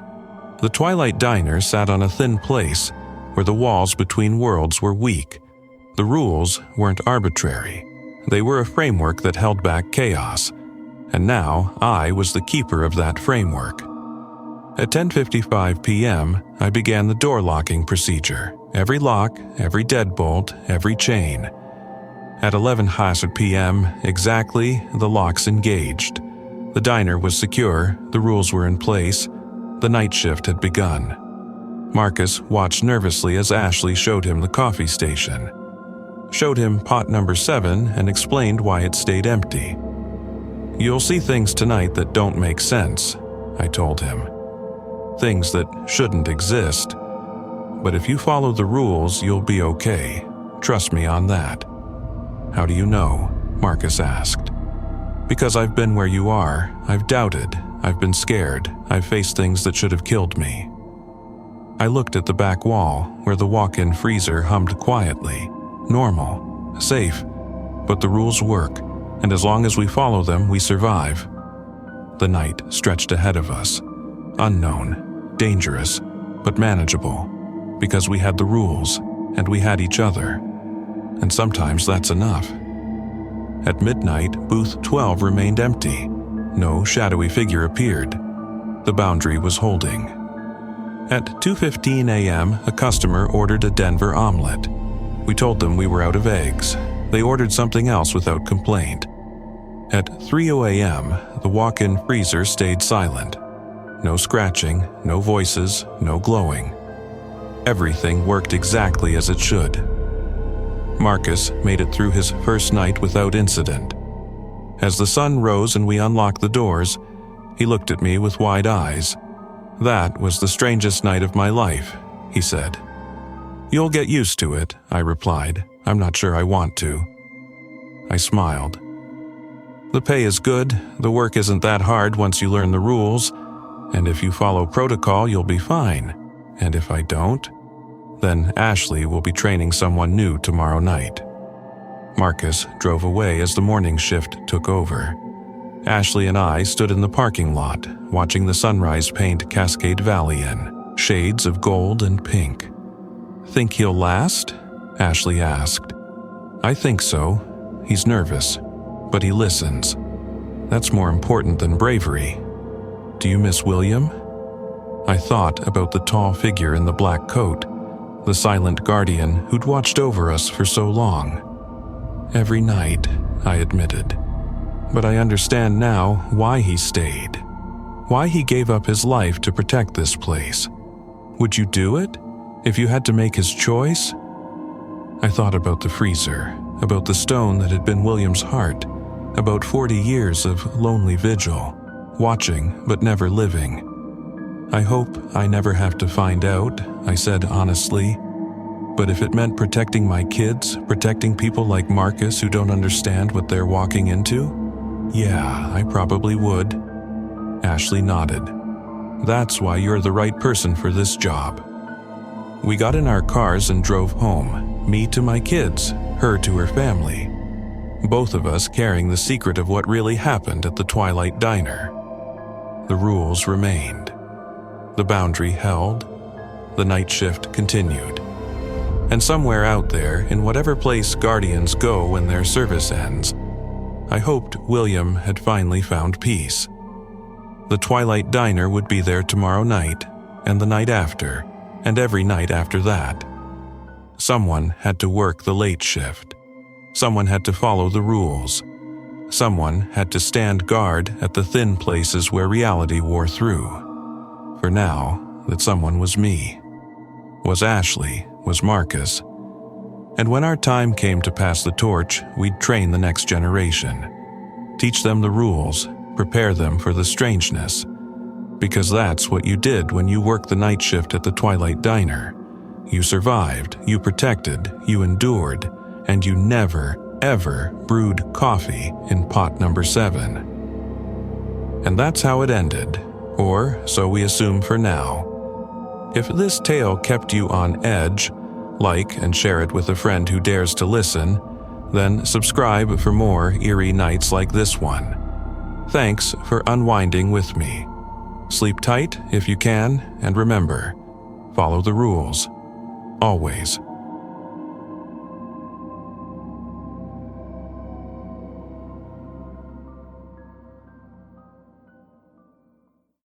The Twilight Diner sat on a thin place where the walls between worlds were weak. The rules weren't arbitrary. They were a framework that held back chaos. And now I was the keeper of that framework. At 10:55 p.m., I began the door locking procedure. Every lock, every deadbolt, every chain. At 11:00 p.m. exactly, the locks engaged. The diner was secure, the rules were in place, the night shift had begun. Marcus watched nervously as Ashley showed him the coffee station. Showed him pot number 7 and explained why it stayed empty. "You'll see things tonight that don't make sense," I told him. "Things that shouldn't exist. But if you follow the rules, you'll be okay. Trust me on that." "How do you know?" Marcus asked. "Because I've been where you are. I've doubted. I've been scared. I've faced things that should have killed me. I looked at the back wall where the walk-in freezer hummed quietly. Normal, safe, but the rules work, and as long as we follow them, we survive. The night stretched ahead of us. Unknown, dangerous, but manageable, because we had the rules, and we had each other. And sometimes that's enough. At midnight, booth 12 remained empty. No shadowy figure appeared. The boundary was holding. At 2:15 a.m., a customer ordered a Denver omelet. We told them we were out of eggs. They ordered something else without complaint. At 3:00 a.m., the walk-in freezer stayed silent. No scratching, no voices, no glowing. Everything worked exactly as it should. Marcus made it through his first night without incident. As the sun rose and we unlocked the doors, he looked at me with wide eyes. "That was the strangest night of my life," he said. "You'll get used to it," I replied. "I'm not sure I want to." I smiled. "The pay is good, the work isn't that hard once you learn the rules, and if you follow protocol, you'll be fine. And if I don't, then Ashley will be training someone new tomorrow night." Marcus drove away as the morning shift took over. Ashley and I stood in the parking lot, watching the sunrise paint Cascade Valley in shades of gold and pink. "Think he'll last?" Ashley asked. "I think so. He's nervous, but he listens. That's more important than bravery. Do you miss William?" I thought about the tall figure in the black coat, the silent guardian who'd watched over us for so long. "Every night," I admitted. "But I understand now why he stayed. Why he gave up his life to protect this place. Would you do it, if you had to make his choice?" I thought about the freezer, about the stone that had been William's heart, about 40 years of lonely vigil, watching but never living. "I hope I never have to find out," I said honestly. "But if it meant protecting my kids, protecting people like Marcus who don't understand what they're walking into, yeah, I probably would." Ashley nodded. "That's why you're the right person for this job." We got in our cars and drove home, me to my kids, her to her family. Both of us carrying the secret of what really happened at the Twilight Diner. The rules remained. The boundary held. The night shift continued. And somewhere out there, in whatever place guardians go when their service ends, I hoped William had finally found peace. The Twilight Diner would be there tomorrow night, and the night after, and every night after that. Someone had to work the late shift. Someone had to follow the rules. Someone had to stand guard at the thin places where reality wore through. For now, that someone was me. Was Ashley, was Marcus. And when our time came to pass the torch, we'd train the next generation. Teach them the rules, prepare them for the strangeness. Because that's what you did when you worked the night shift at the Twilight Diner. You survived, you protected, you endured, and you never, ever brewed coffee in pot number 7. And that's how it ended, or so we assume for now. If this tale kept you on edge, like and share it with a friend who dares to listen, then subscribe for more eerie nights like this one. Thanks for unwinding with me. Sleep tight if you can, and remember, follow the rules. Always.